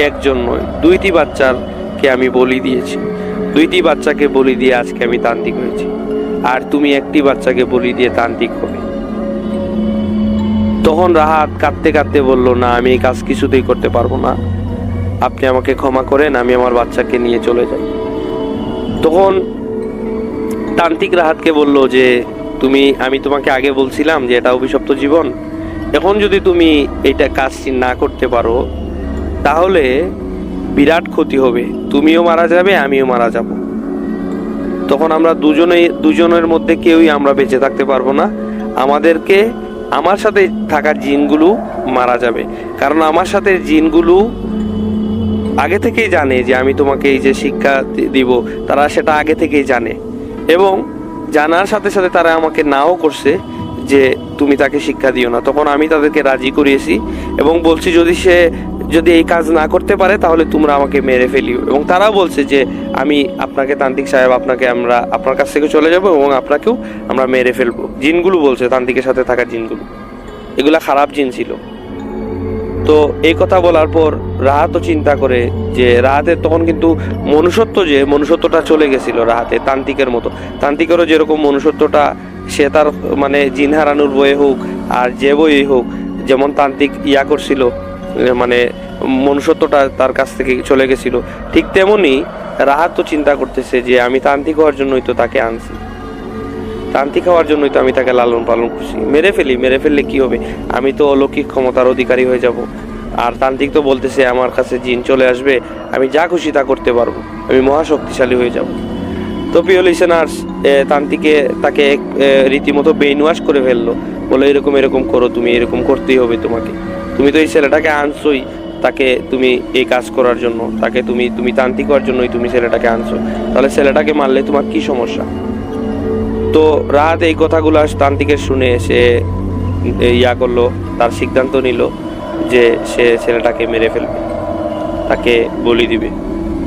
একজন নয়, 2টি বাচ্চাকে আমি বলি দিয়েছি, 2টি বাচ্চাকে বলি দিয়ে আজকে আমি তান্ত্রিক হয়েছি, আর তুমি একটি বাচ্চাকে বলি দিয়ে তান্ত্রিক হবে। তখন রাহাত কাঁদতে কাঁদতে বলল না, আমি এই কাজ কিছুতেই করতে পারবো না, আপনি আমাকে ক্ষমা করেন, আমি আমার বাচ্চাকে নিয়ে চলে যাই। তখন তান্ত্রিক রাহাতকে বলল যে আমি তোমাকে আগে বলছিলাম যে এটা অভিশপ্ত জীবন, এখন যদি তুমি এটা কাজটি না করতে পারো তাহলে বিরাট ক্ষতি হবে, তুমিও মারা যাবে, আমিও মারা যাব। তখন আমরা দুজনের মধ্যে কেউই আমরা বেঁচে থাকতে পারবো না, আমাদেরকে আমার সাথে থাকা জিনগুলো মারা যাবে, কারণ আমার সাথে জিনগুলো আগে থেকেই জানে যে আমি তোমাকে এই যে শিক্ষা দিব, তারা সেটা আগে থেকেই জানে, এবং জানার সাথে সাথে তারা আমাকে নাও করছে যে তুমি তাকে শিক্ষা দিও না। তখন আমি তাদেরকে রাজি করিয়েছি এবং বলছি যদি এই কাজ না করতে পারে তাহলে তোমরা আমাকে মেরে ফেলিও, এবং তারাও বলছে যে আমি আপনাকে তান্ত্রিক সাহেব আমরা আপনার কাছ থেকে চলে যাব এবং আপনাকেও আমরা মেরে ফেলবো। জিনগুলো বলছে, তান্ত্রিকের সাথে থাকা জিনগুলো, এগুলা খারাপ জিন ছিল। তো এই কথা বলার পর রাহাতও চিন্তা করে যে রাহাতের তখন কিন্তু মনুষ্যত্বটা চলে গেছিল রাহাতে, তান্ত্রিকের মতো। তান্ত্রিকেরও যেরকম মনুষ্যত্বটা, সে তার মানে জিন হারানোর বয়ে হোক আর যে বই হোক, যেমন তান্ত্রিক করছিল, মানে মনুষ্যত্বটা তার কাছ থেকে চলে গেছিল, ঠিক তেমনি রাহাত তো চিন্তা করতেছে যে আমি তান্ত্রিক হওয়ার জন্যই তো তাকে আনছি, তান্ত্রিক হওয়ার জন্যই তো আমি তাকে লালন পালন করছি। মেরে ফেললে কি হবে, আমি তো অলৌকিক ক্ষমতার অধিকারী হয়ে যাব। আর তান্ত্রিক তো বলতেছে আমার কাছে জিন চলে আসবে, আমি যা খুশি তা করতে পারবো, আমি মহাশক্তিশালী হয়ে যাব। তো প্রিয় লিসেনার্স, তান্ত্রিকে তাকে রীতিমতো ব্রেইন ওয়াশ করে ফেললো, বলে এরকম করো, তুমি এরকম করতেই হবে তোমাকে, তুমি তো এই ছেলেটাকে আনছোই, তাকে তুমি এই কাজ করার জন্য, তাকে তুমি তান্ত্রিক হওয়ার জন্যই তুমি ছেলেটাকে আনছো, তাহলে ছেলেটাকে মারলে তোমার কি সমস্যা? তো রাহাত এই কথাগুলো তান্ত্রিকের শুনে সে করলো, তার সিদ্ধান্ত নিল যে সে ছেলেটাকে মেরে ফেলবে, তাকে বলি দিবে,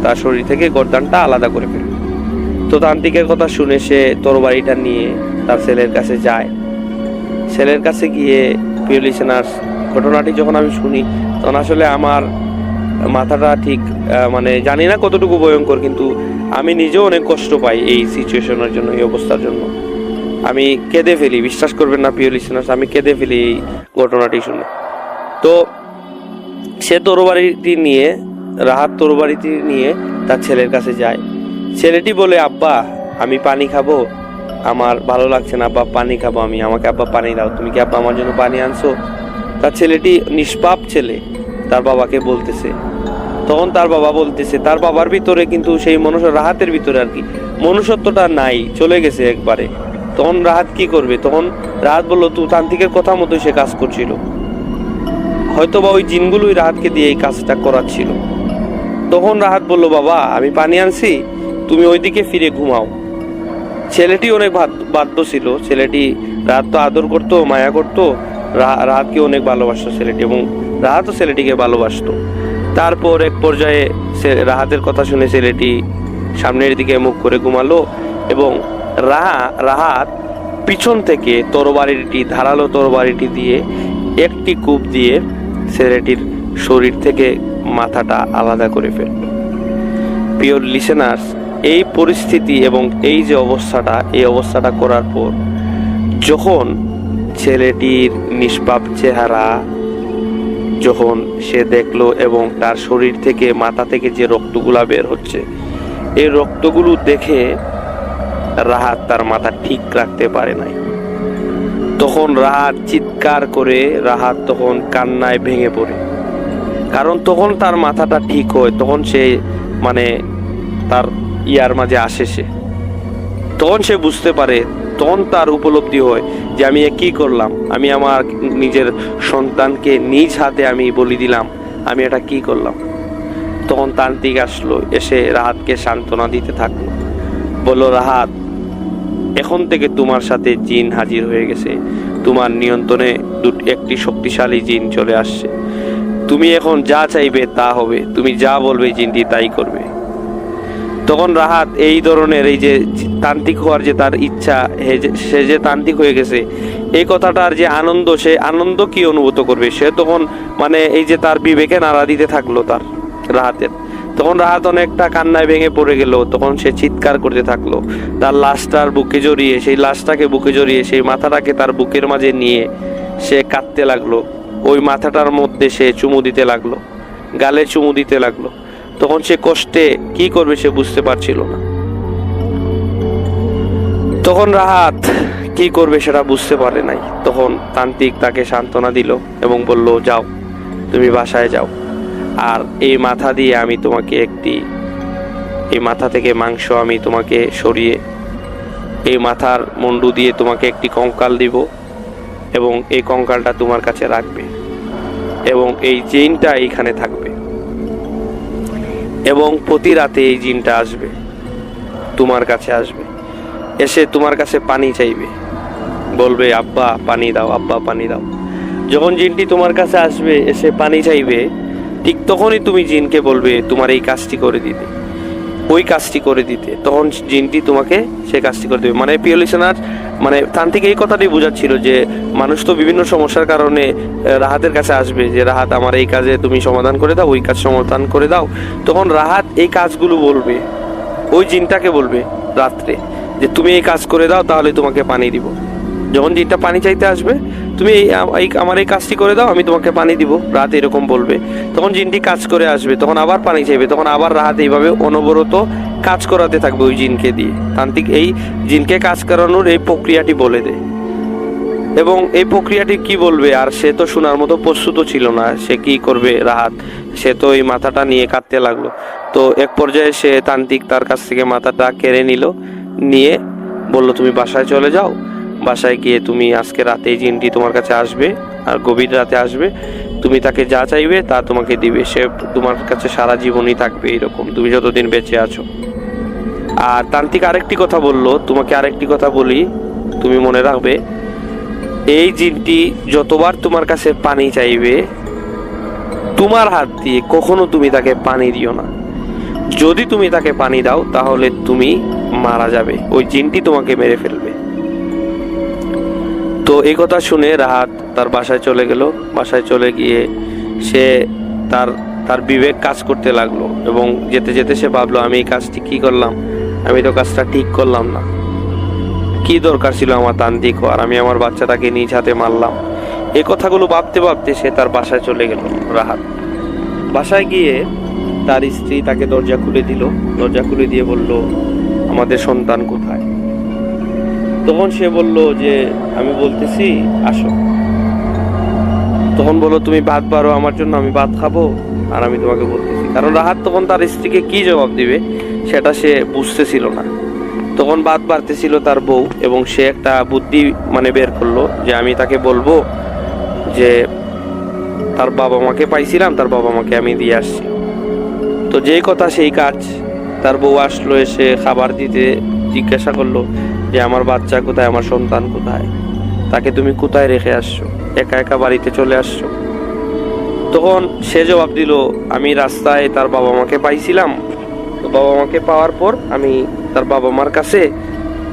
তার শরীর থেকে গর্দানটা আলাদা করে ফেলবে। তো তান্ত্রিকের কথা শুনে সে তরবারিটা নিয়ে তার ছেলের কাছে যায়। ছেলের কাছে গিয়ে প্রিয় লিসেনার্স, ঘটনাটি যখন আমি শুনি তখন আসলে আমার মাথাটা ঠিক মানে জানি না কতটুকু ভয়ঙ্কর, কিন্তু আমি নিজেও অনেক কষ্ট পাই এই সিচুয়েশনের জন্য, এই অবস্থার জন্য। আমি কেঁদে ফেলি, বিশ্বাস করবেন না প্রিয় লিসেনার্স, আমি কেঁদে ফেলি এই ঘটনাটি শুনে। তো সে রাহাত তরবারিটি নিয়ে তার ছেলের কাছে যায়। ছেলেটি বলে, আব্বা আমি পানি খাবো, আমার ভালো লাগছে না আব্বা, পানি খাবো আমি, আমাকে আব্বা পানি দাও, তুমি কি আব্বা আমার জন্য পানি আনছো? তার ছেলেটি নিষ্পাপ ছেলে তার বাবাকে বলতেছে। তখন তার বাবা বলতেছে, তার বাবার ভিতরে কিন্তু সেই রাহাতের ভিতরে আর কি মনুষ্যত্বটা নাই, চলে গেছে একবারে। তখন রাহাত কি করবে? তখন রাহাত বললো, তুই তান্ত্রিকের কথা মতোই সে কাজ করছিল, হয়তোবা ওই জিনগুলোই রাহাতকে দিয়ে এই কাজটা করাচ্ছিল। তখন রাহাত বলল, বাবা আমি পানি আনছি, তুমি ওইদিকে ফিরে ঘুমাও। ছেলেটি অনেক বাধ্য ছিল, ছেলেটি রাহাত তো আদর করতো, মায়া করতো, রাহাতকে অনেক ভালোবাসতো ছেলেটি, এবং রাহাতও ছেলেটিকে ভালোবাসতো। তারপর এক পর্যায়ে রাহাতের কথা শুনে ছেলেটি সামনের দিকে মুখ করে ঘুমালো, এবং রাহাত পিছন থেকে ধারালো তরবারিটি দিয়ে একটি কূপ দিয়ে ছেলেটির শরীর থেকে মাথাটা আলাদা করে ফেলল। প্রিয় লিসেনার্স, এই পরিস্থিতি এবং এই যে অবস্থাটা করার পর যখন ছেলেটির নিষ্পাপ চেহারা যখন সে দেখলো এবং তার শরীর থেকে, মাথা থেকে যে রক্তগুলা বের হচ্ছে, এই রক্তগুলো দেখে রাহাত তার মাথা ঠিক রাখতে পারে নাই। তখন রাহাত চিৎকার করে, রাহাত তখন কান্নায় ভেঙে পড়ে, কারণ তখন তার মাথাটা ঠিক হয়, তখন সে মানে তার মাঝে আসে, তখন সে বুঝতে পারে, তখন তার উপলব্ধি হয় যে আমি কি করলাম, আমি আমার নিজের সন্তানকে নিজ হাতে আমি বলি দিলাম, আমি এটা কি করলাম। তখন তান্ত্রিক আসলো, এসে রাহাতকে সান্ত্বনা দিতে থাকলো, বলল, রাহাত এখন থেকে তোমার সাথে জিন হাজির হয়ে গেছে, তোমার নিয়ন্ত্রণে একটি শক্তিশালী জিন চলে আসছে, তুমি এখন যা চাইবে তা হবে, তুমি যা বলবে জিনটি তাই করবে। তখন রাহাত এই ধরনের এই যে তান্ত্রিক হওয়ার যে তার ইচ্ছা, সে যে তান্ত্রিক হয়ে গেছে, এই কথাটার যে আনন্দ, সে আনন্দ কি অনুভূত করবে, সে তখন মানে এই যে তার বিবেকে নাড়া দিতে থাকলো তার রাহাতের। তখন রাহাত অনেকটা কান্নায় ভেঙে পড়ে গেল, তখন সে চিৎকার করতে থাকলো, তার লাশটাকে বুকে জড়িয়ে সেই মাথাটাকে তার বুকের মাঝে নিয়ে সে কাঁদতে লাগলো, ওই মাথাটার মধ্যে সে চুমু দিতে লাগলো, গালে চুমু দিতে লাগলো। তখন সে কষ্টে কি করবে সে বুঝতে পারছিল না। তখন রাহাত কি করবে সেটা বুঝতে পারে নাই। তখন তান্ত্রিক তাকে সান্ত্বনা দিল এবং বলল, যাও তুমি বাসায় যাও, আর এই মাথা দিয়ে আমি তোমাকে এই মাথা থেকে মাংস আমি তোমাকে সরিয়ে এই মাথার মুন্ডু দিয়ে তোমাকে একটি কঙ্কাল দিব, এবং এই কঙ্কালটা তোমার কাছে রাখবে এবং এই জিনটা এইখানে থাকবে এবং প্রতি রাতে এই জিনটা আসবে, তোমার কাছে আসবে, এসে তোমার কাছে পানি চাইবে, বলবে আব্বা পানি দাও, আব্বা পানি দাও। যখন জিনটি তোমার কাছে আসবে এসে পানি চাইবে, ঠিক তখনই তুমি জিনকে বলবে তোমার এই কাজটি করে দিতে, ওই কাজটি করে দিতে, তখন জিনটি তোমাকে সে কাজটি করে দেবে। মানে প্রিয় লিসেনার, মানে তান্ত্রিক এই কথাটি বোঝাচ্ছিল যে মানুষ তো বিভিন্ন সমস্যার কারণে রাহাতের কাছে আসবে যে রাহাত আমার এই কাজে তুমি সমাধান করে দাও, ওই কাজ সমাধান করে দাও। তখন রাহাত এই কাজগুলো বলবে, ওই জিনটাকে বলবে রাত্রে যে তুমি এই কাজ করে দাও, তাহলে তোমাকে পানি দিব। যখন জিনটা পানি চাইতে আসবে, তুমি আমার এই কাজটি করে দাও, আমি তোমাকে পানি দিব, রাত এরকম বলবে। তখন জিনটি কাজ করে আসবে, তখন আবার পানি চাইবে, তখন আবার রাত এইভাবে অনবরত কাজ করাতে থাকবে ওই জিনকে দিয়ে। তান্ত্রিক এই জিনকে কাজ করানোর এই প্রক্রিয়াটি বলে দেয় এবং এই প্রক্রিয়াটি কি বলবে, আর সে তো শোনার মতো প্রস্তুত ছিল না। সে কি করবে রাহাত, সে তো এই মাথাটা নিয়ে কাঁদতে লাগলো। তো এক পর্যায়ে সে তান্ত্রিক তার কাছ থেকে মাথাটা কেড়ে নিয়ে বলল তুমি বাসায় চলে যাও, বাসায় গিয়ে তুমি আজকে রাতে জিনটি তোমার কাছে আসবে আর গভীর রাতে আসবে, তুমি তাকে যা চাইবে তা তোমাকে দিবে, সে তোমার কাছে সারা জীবনই থাকবে এরকম, তুমি যতদিন বেঁচে আছো। আর তান্ত্রিক আরেকটি কথা বলল, তোমাকে আরেকটি কথা বলি, তুমি মনে রাখবে, এই জিনটি যতবার তোমার কাছে পানি চাইবে তোমার হাত দিয়ে কখনো তুমি তাকে পানি দিও না। যদি তুমি তাকে পানি দাও তাহলে তুমি মারা যাবে, ওই জিনটি তোমাকে মেরে ফেলবে। তো এই কথা শুনে রাহাত তার বাসায় চলে গেল। বাসায় চলে গিয়ে সে তার বিবেক কাজ করতে লাগলো এবং যেতে যেতে সে ভাবলো আমি এই কাজটি কি করলাম, আমি তো কাজটা ঠিক করলাম না, কি দরকার ছিল আমার তান্ত্রিক হওয়ার, আমি আমার বাচ্চাটাকে নিজ হাতে মারলাম। এই কথাগুলো ভাবতে ভাবতে সে তার বাসায় চলে গেল। রাহাত বাসায় গিয়ে তার স্ত্রী তাকে দরজা খুলে দিল, দরজা খুলে দিয়ে বলল আমাদের সন্তান কোথায়? তখন সে বলল যে আমি বলতেছি আসো। তখন বলল তুমি ভাত বাড়ো আমার জন্য, আমি ভাত খাবো আর আমি তোমাকে বলতেছি। কারণ রাহাত তখন তার স্ত্রীকে কি জবাব দিবে সেটা সে বুঝতেছিল না। তখন ভাত বাড়তেছিল তার বউ এবং সে একটা বুদ্ধি বের করলো যে আমি তাকে বলবো যে তার বাবা মাকে পাইছিলাম, তার বাবা মাকে আমি দিয়ে আসছি। তো যেই কথা সেই কাজ। তার বউ আসলো, এসে খাবার দিতে জিজ্ঞাসা করলো যে আমার বাচ্চা কোথায়, আমার সন্তান কোথায়, তাকে তুমি কোথায় রেখে আসছো, একা একা বাড়িতে চলে আসছো? তখন সে জবাব দিল আমি রাস্তায় তার বাবা মাকে পাইছিলাম, তো বাবা মাকে পাওয়ার পর আমি তার বাবা মার কাছে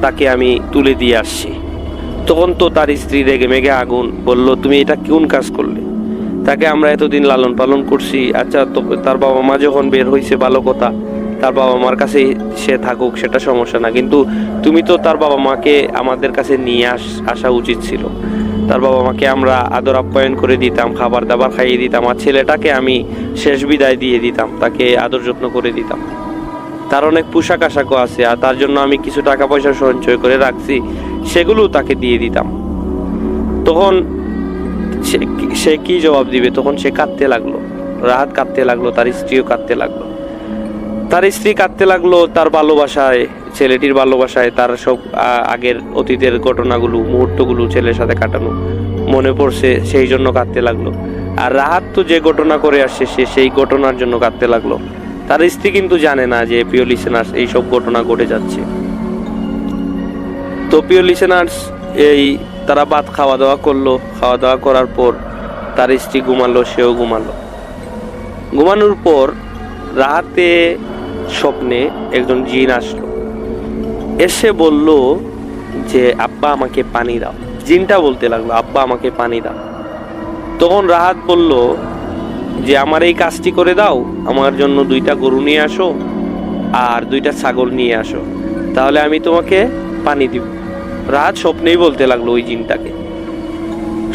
তাকে আমি তুলে দিয়ে আসছি। তখন তো তার স্ত্রী রেগে মেগে আগুন, বলল তুমি এটা কোন কাজ করলে, তাকে আমরা এতদিন লালন পালন করছি, আচ্ছা তো তার বাবা মা যখন বের হয়েছে ভালো কথা, তার বাবা মার কাছে সে থাকুক সেটা সমস্যা না, কিন্তু তুমি তো তার বাবা মাকে আমাদের কাছে নিয়ে আসা উচিত ছিল। তার বাবা মাকে আমরা আদর আপ্যায়ন করে দিতাম, খাবার দাবার খাইয়ে দিতাম, আর ছেলেটাকে আমি শেষ বিদায় দিয়ে দিতাম, তাকে আদর যত্ন করে দিতাম। তার অনেক পোশাক আশাকও আছে আর তার জন্য আমি কিছু টাকা পয়সা সঞ্চয় করে রাখছি, সেগুলো তাকে দিয়ে দিতাম। তখন সে কি জবাব দিবে? তখন সে কাঁদতে লাগলো, রাহাত কাঁদতে লাগলো, তার স্ত্রীও কাঁদতে লাগলো। তার স্ত্রী কাঁদতে লাগলো তার ভালোবাসায়, ছেলেটির ভালোবাসায়, তার সব আগের অতীতের ঘটনাগুলো, মুহূর্তগুলো ছেলের সাথে কাটানো মনে পড়ছে, সেই জন্য কাঁদতে লাগলো। আর রাহাত তো যে ঘটনা করে আসছে সে সেই ঘটনার জন্য কাঁদতে লাগলো। তার স্ত্রী কিন্তু জানে না যে প্রিয় লিসেনার্স এইসব ঘটনা ঘটে যাচ্ছে। তো প্রিয় লিসেনার্স, তারা ভাত খাওয়া দাওয়া করলো, খাওয়া দাওয়া করার পর তার স্ত্রী ঘুমালো, সেও ঘুমালো। ঘুমানোর পর রাতে স্বপ্নে একজন জিন আসলো, এসে বলল যে আব্বা আমাকে পানি দাও। জিনটা বলতে লাগলো আব্বা আমাকে পানি দাও। তখন রাহাত বলল যে আমার এই কাজটি করে দাও, আমার জন্য 2টা গরু নিয়ে আসো আর 2টা ছাগল নিয়ে আসো, তাহলে আমি তোমাকে পানি দিব। রাহাত স্বপ্নেই বলতে লাগলো ওই জিনটাকে,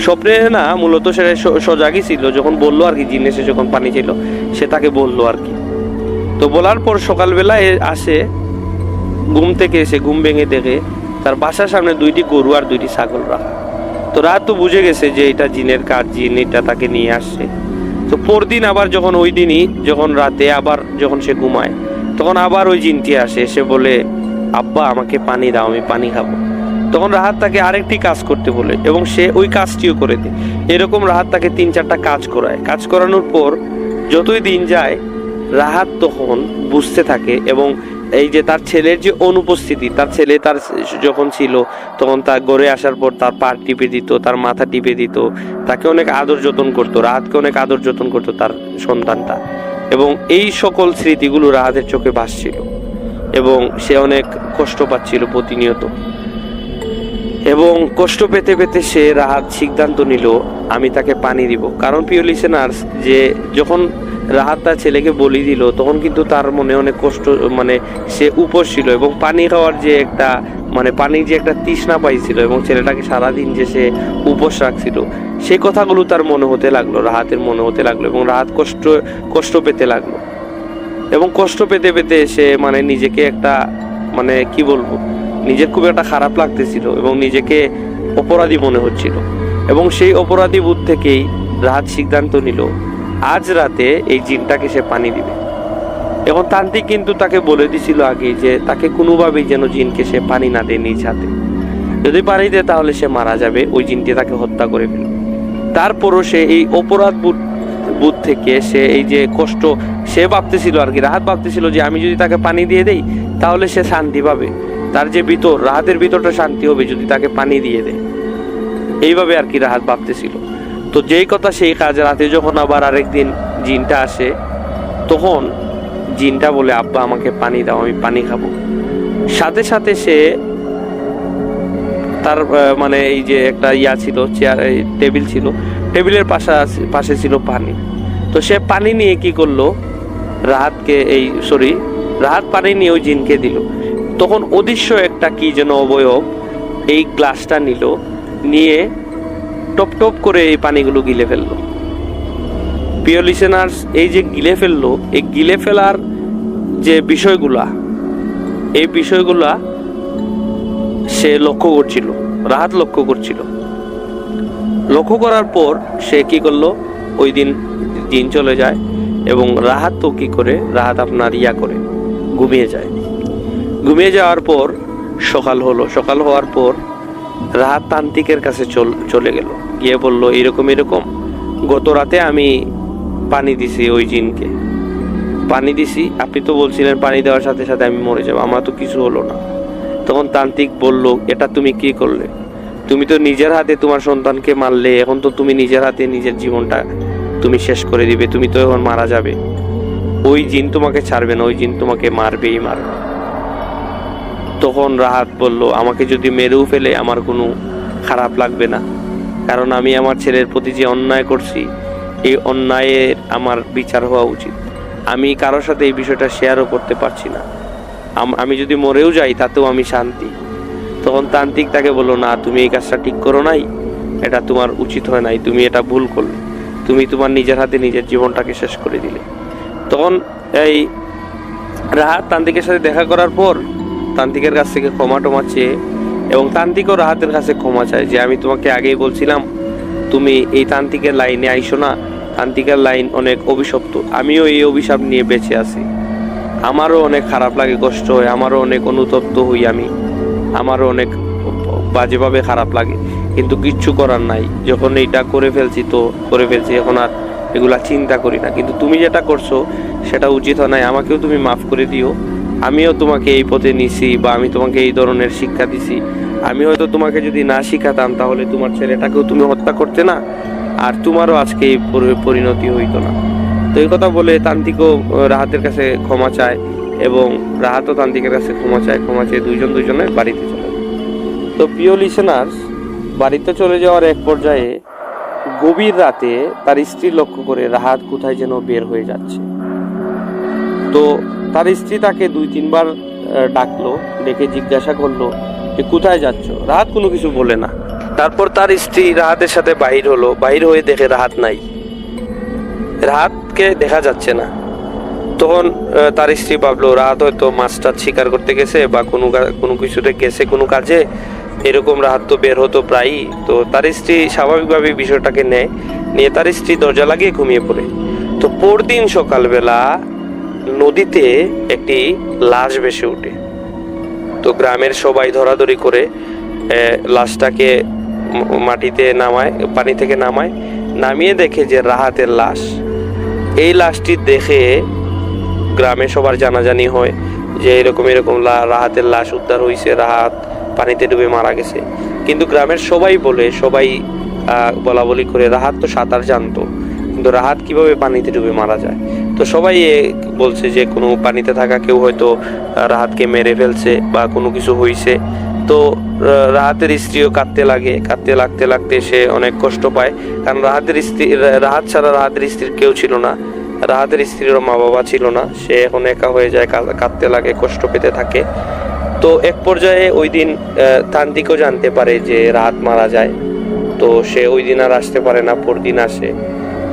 স্বপ্নে না, মূলত সে সজাগই ছিল, যখন বললো আর কি, জিন এসে যখন পানি ছিল সে তাকে বললো আর কি। তো বলার পর সকালবেলা আসে, ঘুম থেকে এসে ঘুম ভেঙে দেখে তার বাসার সামনে 2টি গরু আর 2টি ছাগল রাখা। তো রাত তো বুঝে গেছে যে এটা জিনের কাজ, জিন এটা তাকে নিয়ে আসছে। তো পরদিন আবার যখন ওই দিনই যখন রাতে আবার যখন সে ঘুমায়, তখন আবার ওই জিনটি আসে, এসে বলে আব্বা আমাকে পানি দাও, আমি পানি খাবো। তখন রাহাত তাকে আরেকটি কাজ করতে বলে এবং সে ওই কাজটিও করে দেয়। এরকম রাহাত তাকে 3-4টা কাজ করায়। কাজ করানোর পর যতই দিন যায় রাহাত তখন বুঝতে থাকে এবং এই যে তার ছেলের যে অনুপস্থিতি, তার ছেলে তার যখন ছিল তখন তার ঘরে আসার পর তার পা টিপে দিত, তার মাথা টিপে দিত, তাকে অনেক আদর যত্ন করতো, রাহাতকে অনেক আদর যত্ন করতো তার সন্তানটা। এবং এই সকল স্মৃতিগুলো রাহাতের চোখে ভাসছিল এবং সে অনেক কষ্ট পাচ্ছিল প্রতিনিয়ত। এবং কষ্ট পেতে পেতে সে রাহাত সিদ্ধান্ত নিল আমি তাকে পানি দিব। কারণ প্রিয় লিসেনার্স, যে যখন রাহাত তার ছেলেকে বলি দিল তখন কিন্তু তার মনে অনেক কষ্ট, মানে সে উপোস ছিল এবং পানি খাওয়ার যে একটা পানির যে একটা তৃষ্ণা পাইছিল এবং ছেলেটাকে সারাদিন যে সে উপোস রাখছিল সেই কথাগুলো তার মনে হতে লাগলো, রাহাতের মনে হতে লাগলো এবং রাহাত কষ্ট পেতে লাগলো। এবং কষ্ট পেতে পেতে সে নিজেকে একটা কি বলবো, নিজের খুব একটা খারাপ লাগতেছিল এবং নিজেকে অপরাধী মনে হচ্ছিল। এবং সেই অপরাধী বোধ থেকেই রাহাত সিদ্ধান্ত নিল আজ রাতে এই জিনটাকে সে পানি দিবে। এখন তান্ত্রিক কিন্তু তাকে বলে দিছিল আগে যে তাকে কোনোভাবেই যেন জিনকে সে পানি না দেয় নিজ হাতে, যদি পানি দেয় তাহলে সে মারা যাবে, ওই জিনটি তাকে হত্যা করে ফেলবে। তারপরও সে এই অপরাধ বোধ থেকে সে এই যে কষ্ট সে ভাবতেছিল আর কি, রাহাত ভাবতেছিল যে আমি যদি তাকে পানি দিয়ে দেই তাহলে সে শান্তি পাবে, তার যে ভিতর, রাহাতের ভিতরটা শান্তি হবে যদি তাকে পানি দিয়ে দেয়, এইভাবে আর কি রাহাত ভাবতেছিল। তো যেই কথা সেই কাজ। রাতে যখন আবার আরেকদিন জিনটা আসে তখন জিনটা বলে আব্বা আমাকে পানি দাও, আমি পানি খাবো। সাথে সাথে সে তার এই যে একটা ছিল, চেয়ার টেবিল ছিল, টেবিলের পাশে ছিল পানি। তো সে পানি নিয়ে কি করলো, রাহাত পানি নিয়ে ওই জিনকে দিল। তখন অদৃশ্য একটা কি যেন অবয়ব এই গ্লাসটা নিয়ে টপ টপ করে এই পানিগুলো গিলে ফেললো। প্রিয় লিসেনার্স, এই যে গিলে ফেললো, এই গিলে ফেলার যে এই বিষয়গুলা সে লক্ষ্য করছিল, রাহাত লক্ষ্য করছিল। লক্ষ্য করার পর সে কি করলো, ওই দিন চলে যায় এবং রাহাত তো কি করে, রাহাত করে ঘুমিয়ে যায়। ঘুমিয়ে যাওয়ার পর সকাল হলো। সকাল হওয়ার পর রাহাত তান্ত্রিকের কাছে চলে গেল, গিয়ে বলল এরকম গত রাতে আমি পানি দিছি, ওই জিনকে পানি দিছি, আপনি তো বলছিলেন পানি দেওয়ার সাথে সাথে আমি মরে যাবো, আমার তো কিছু হলো না। তখন তান্ত্রিক বলল এটা তুমি কি করলে, তুমি তো নিজের হাতে তোমার সন্তানকে মারলে, এখন তো তুমি নিজের হাতে নিজের জীবনটা তুমি শেষ করে দিবে, তুমি তো এখন মারা যাবে, ওই জিন তোমাকে ছাড়বে না, ওই জিন তোমাকে মারবেই মারবে। তখন রাহাত বলল আমাকে যদি মেরেও ফেলে আমার কোনো খারাপ লাগবে না, কারণ আমি আমার ছেলের প্রতি যে অন্যায় করছি এই অন্যায়ের আমার বিচার হওয়া উচিত। আমি কারোর সাথে এই বিষয়টা শেয়ারও করতে পারছি না, আমি যদি মরেও যাই তাতেও আমি শান্তি। তখন তান্ত্রিক তাকে বললো না, তুমি এই কাজটা ঠিক করো নাই, এটা তোমার উচিত হয় নাই, তুমি এটা ভুল করলে, তুমি তোমার নিজের হাতে নিজের জীবনটাকে শেষ করে দিলে। তখন এই রাহাত তান্ত্রিকের সাথে দেখা করার পর তান্ত্রিকের কাছ থেকে ক্ষমা চেয়ে, এবং তান্ত্রিকও রাহাতের কাছে ক্ষমা চায় যে আমি তোমাকে আগেই বলছিলাম তুমি এই তান্ত্রিকের লাইনে আইসো না, তান্ত্রিকের লাইন অনেক অভিশপ্ত, আমিও এই অভিশাপ নিয়ে বেঁচে আছি, আমারও অনেক খারাপ লাগে, কষ্ট হয়, আমারও অনেক অনুতপ্ত হই, আমারও অনেক বাজেভাবে খারাপ লাগে, কিন্তু কিচ্ছু করার নাই, যখন এইটা করে ফেলছি তো করে ফেলছি, এখন আর এগুলা চিন্তা করি না, কিন্তু তুমি যেটা করছো সেটা উচিত হয় নাই, আমাকেও তুমি মাফ করে দিও, আমিও তোমাকে এই পথে নিছি বা আমি তোমাকে এই ধরনের শিক্ষা দিছি, আমি হয়তো তোমাকে যদি না শিখাতাম তাহলে তোমার ছেলেটাকেও তুমি হত্যা করতে না, আর তোমারও আজকে এই পরিণতি হইতো না। তো এই কথা বলে তান্ত্রিকও রাহাতের কাছে ক্ষমা চায় এবং রাহাতও তান্ত্রিকের কাছে ক্ষমা চেয়ে দুজনের বাড়িতে চলে যায়। তো প্রিয় লিসেনার্স, বাড়িতে চলে যাওয়ার এক পর্যায়ে গভীর রাতে তার স্ত্রী লক্ষ্য করে রাহাত কোথায় যেন বের হয়ে যাচ্ছে। তো তার স্ত্রী তাকে 2-3 বার ডাকলো, ডেকে জিজ্ঞাসা করলো যে কোথায় যাচ্ছ। রাহাত কোনো কিছু বলে না। তারপর তার স্ত্রী রাহাতের সাথে বাহির হয়ে দেখে রাহাত নাই, রাহাতকে দেখা যাচ্ছে না। তখন তার স্ত্রী ভাবলো রাহাত হয়তো মাছটা শিকার করতে গেছে বা কোনো কিছুতে গেছে, কোনো কাজে, এরকম রাহাত তো বের হতো প্রায়ই। তো তার স্ত্রী স্বাভাবিকভাবে বিষয়টাকে নিয়ে তার স্ত্রী দরজা লাগিয়ে ঘুমিয়ে পড়ে। তো পরদিন সকালবেলা নদীতে একটি লাশ ভেসে ওঠে। তো গ্রামের সবাই ধরাধরি করে লাশটাকে মাটিতে নামায়, পানি থেকে নামায়, নামিয়ে দেখে যে রাহাতের লাশ। এই লাশটি দেখে গ্রামে সবার জানাজানি হয় যে এরকম এরকম রাহাতের লাশ উদ্ধার হয়েছে, রাহাত পানিতে ডুবে মারা গেছে। কিন্তু গ্রামের সবাই বলে, সবাই বলা বলি করে রাহাত তো সাঁতার জানতো, কিন্তু রাহাত কিভাবে পানিতে ডুবে মারা যায়। তো সবাই বলছে যে কোনো পানিতে থাকা কেউ হয়তো রাহাতকে মেরে ফেলছে বা কোনো কিছু হয়েছে। তো রাহাতের স্ত্রীও কাঁদতে লাগে, কাঁদতে লাগতে লাগতে সে অনেক কষ্ট পায়, কারণ রাহাত ছাড়া রাহাতের স্ত্রীর কেউ ছিল না, রাহাতের স্ত্রীর মা বাবা ছিল না। সে এখন একা হয়ে যায়, কাঁদতে লাগে, কষ্ট পেতে থাকে। তো এক পর্যায়ে ওই দিন তান্ত্রিকও জানতে পারে যে রাহাত মারা যায়। তো সে ওই দিন আর আসতে পারে না, পরদিন আসে।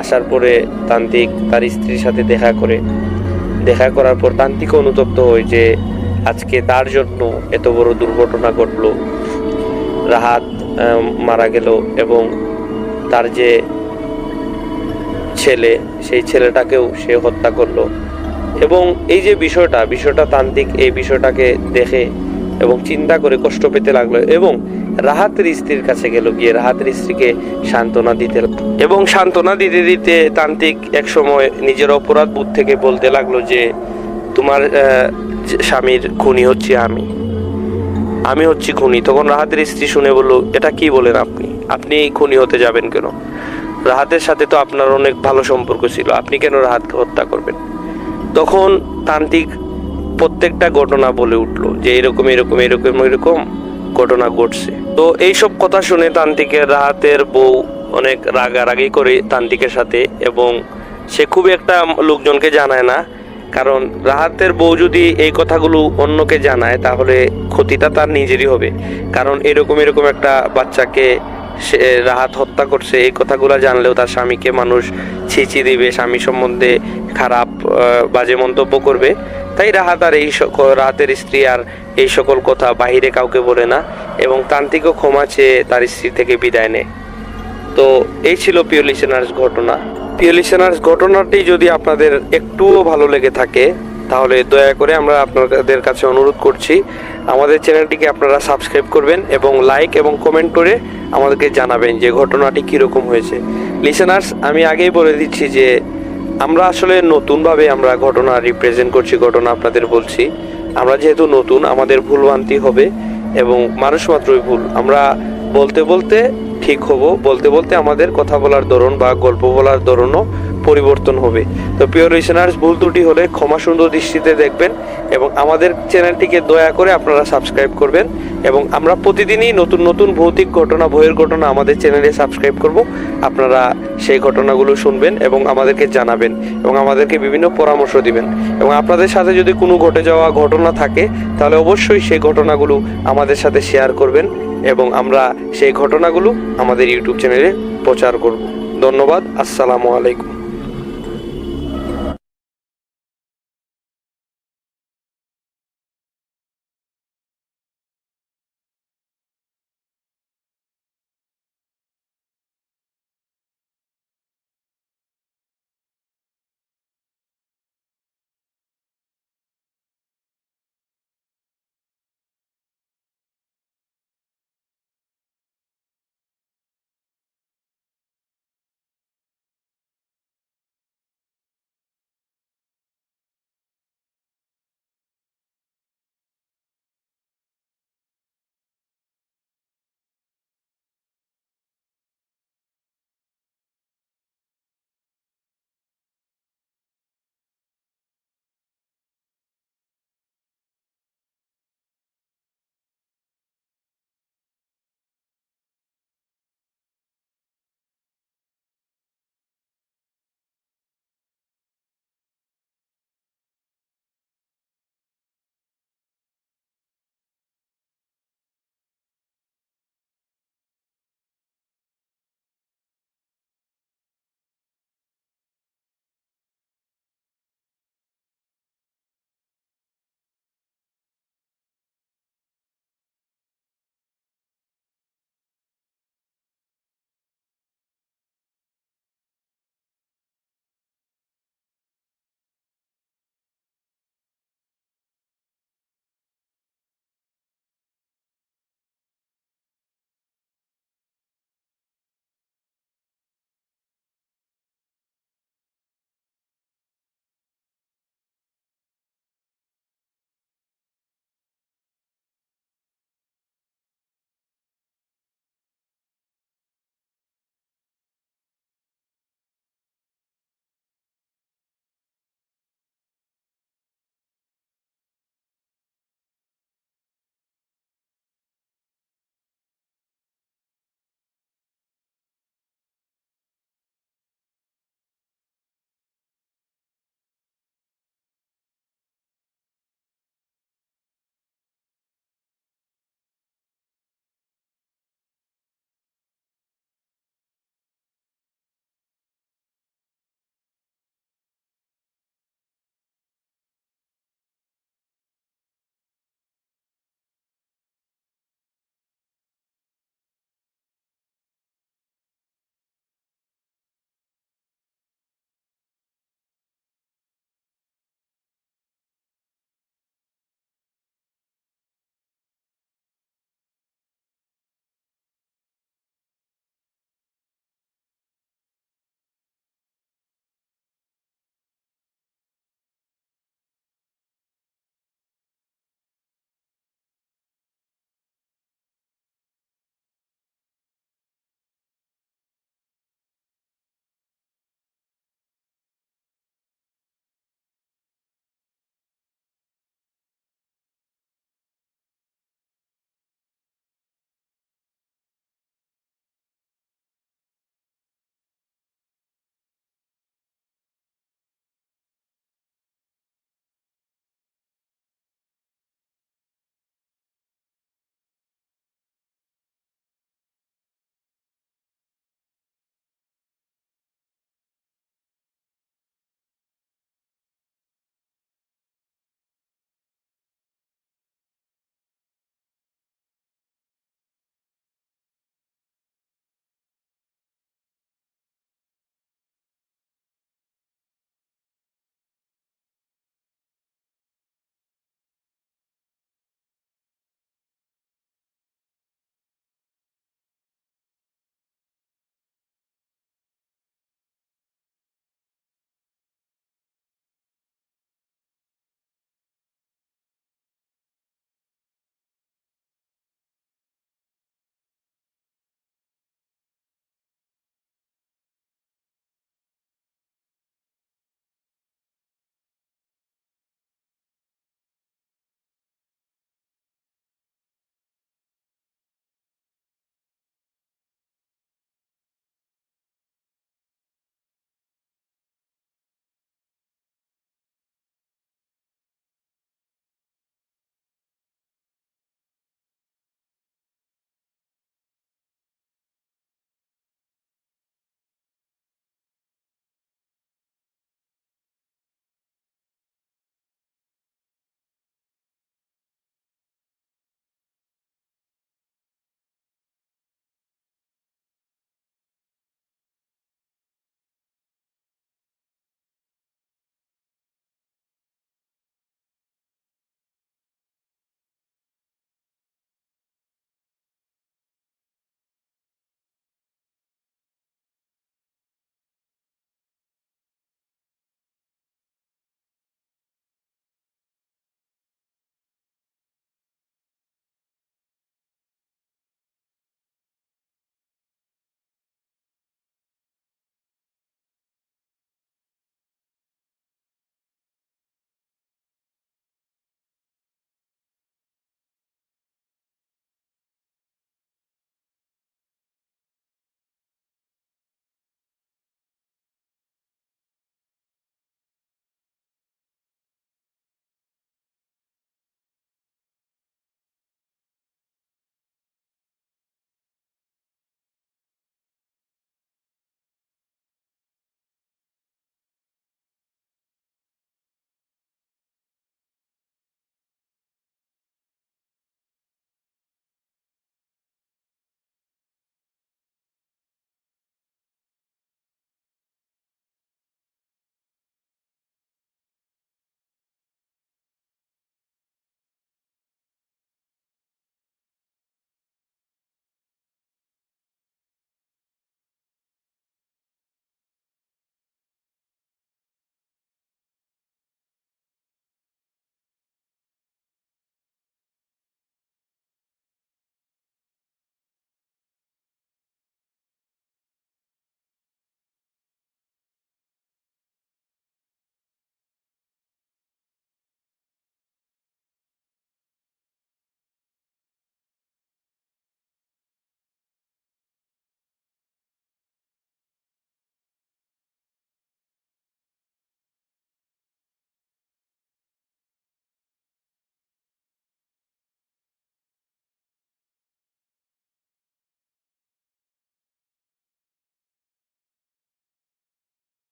আসার পরে তান্ত্রিক তার স্ত্রীর সাথে দেখা করে। দেখা করার পর তান্ত্রিক অনুতপ্ত হয় যে আজকে তার জন্য এত বড় দুর্ঘটনা ঘটলো, রাহাত মারা গেল এবং তার যে ছেলে, সেই ছেলেটাকেও সে হত্যা করলো। এবং এই যে বিষয়টা তান্ত্রিক এই বিষয়টাকে দেখে এবং চিন্তা করে কষ্ট পেতে লাগলো এবং রাহাতের স্ত্রীর কাছে গেল, গিয়ে রাহাতের স্ত্রীকে সান্ত্বনা দিতে, এবং সান্ত্বনা দিতে দিতে তান্ত্রিক এক সময় নিজের অপরাধ বোধ থেকে বলতে লাগলো যে তোমার স্বামীর খুনি হচ্ছে আমি হচ্ছি খুনি। তখন রাহাতের স্ত্রী শুনে বলল, এটা কি বলেন আপনি খুনি হতে যাবেন কেন? রাহাতের সাথে তো আপনার অনেক ভালো সম্পর্ক ছিল, আপনি কেন রাহাতকে হত্যা করবেন? তখন তান্ত্রিক প্রত্যেকটা ঘটনা বলে উঠলো যে এরকম এরকম এরকম এরকম ঘটনা ঘটছে। তো এইসব কথা শুনে তান্ত্রিকের রাহাতের বউ অনেক রাগারাগি করে তান্ত্রিকের সাথে, এবং সে খুব একটা লোকজনকে জানায় না, কারণ রাহাতের বউ যদি এই কথাগুলো অন্যকে জানায় তাহলে ক্ষতিটা তার নিজেরই হবে। কারণ এরকম এরকম একটা বাচ্চাকে সে রাহাত হত্যা করছে, এই কথাগুলো জানলেও তার স্বামীকে মানুষ ছিচি দিবে, স্বামী সম্বন্ধে খারাপ বাজে মন্তব্য করবে। তাই রাহাতের স্ত্রী আর এই সকল কথা বাহিরে কাউকে বলে না, এবং তান্ত্রিকও ক্ষমা চেয়ে তার স্ত্রী থেকে বিদায় নেয়। তো এই ছিল প্রিয় লিসেনার্স ঘটনা। প্রিয় লিসেনার্স ঘটনাটি যদি আপনাদের একটুও ভালো লেগে থাকে তাহলে দয়া করে আমরা আপনাদের কাছে অনুরোধ করছি আমাদের চ্যানেলটিকে আপনারা সাবস্ক্রাইব করবেন এবং লাইক এবং কমেন্ট করে আমাদেরকে জানাবেন যে ঘটনাটি কীরকম হয়েছে। লিসেনার্স, আমি আগেই বলে দিচ্ছি যে আমরা আসলে নতুনভাবে আমরা ঘটনা রিপ্রেজেন্ট করছি, ঘটনা আপনাদের বলছি। আমরা যেহেতু নতুন, আমাদের ভুলভ্রান্তি হবে এবং মানুষ মাত্রই ভুল। আমরা বলতে বলতে ঠিক হব, বলতে বলতে আমাদের কথা বলার ধরন বা গল্প বলার ধরনও পরিবর্তন হবে। তো প্রিয় লিসেনার্স, ভুল ত্রুটি হলে ক্ষমা সুন্দর দৃষ্টিতে দেখবেন এবং আমাদের চ্যানেলটিকে দয়া করে আপনারা সাবস্ক্রাইব করবেন। এবং আমরা প্রতিদিনই নতুন নতুন ভৌতিক ঘটনা, ভয়ের ঘটনা আমাদের চ্যানেলে সাবস্ক্রাইব করব। আপনারা সেই ঘটনাগুলো শুনবেন এবং আমাদেরকে জানাবেন এবং আমাদেরকে বিভিন্ন পরামর্শ দিবেন। এবং আপনাদের সাথে যদি কোনো ঘটে যাওয়া ঘটনা থাকে তাহলে অবশ্যই সেই ঘটনাগুলো আমাদের সাথে শেয়ার করবেন এবং আমরা সেই ঘটনাগুলো আমাদের ইউটিউব চ্যানেলে প্রচার করব। ধন্যবাদ। আসসালামু আলাইকুম।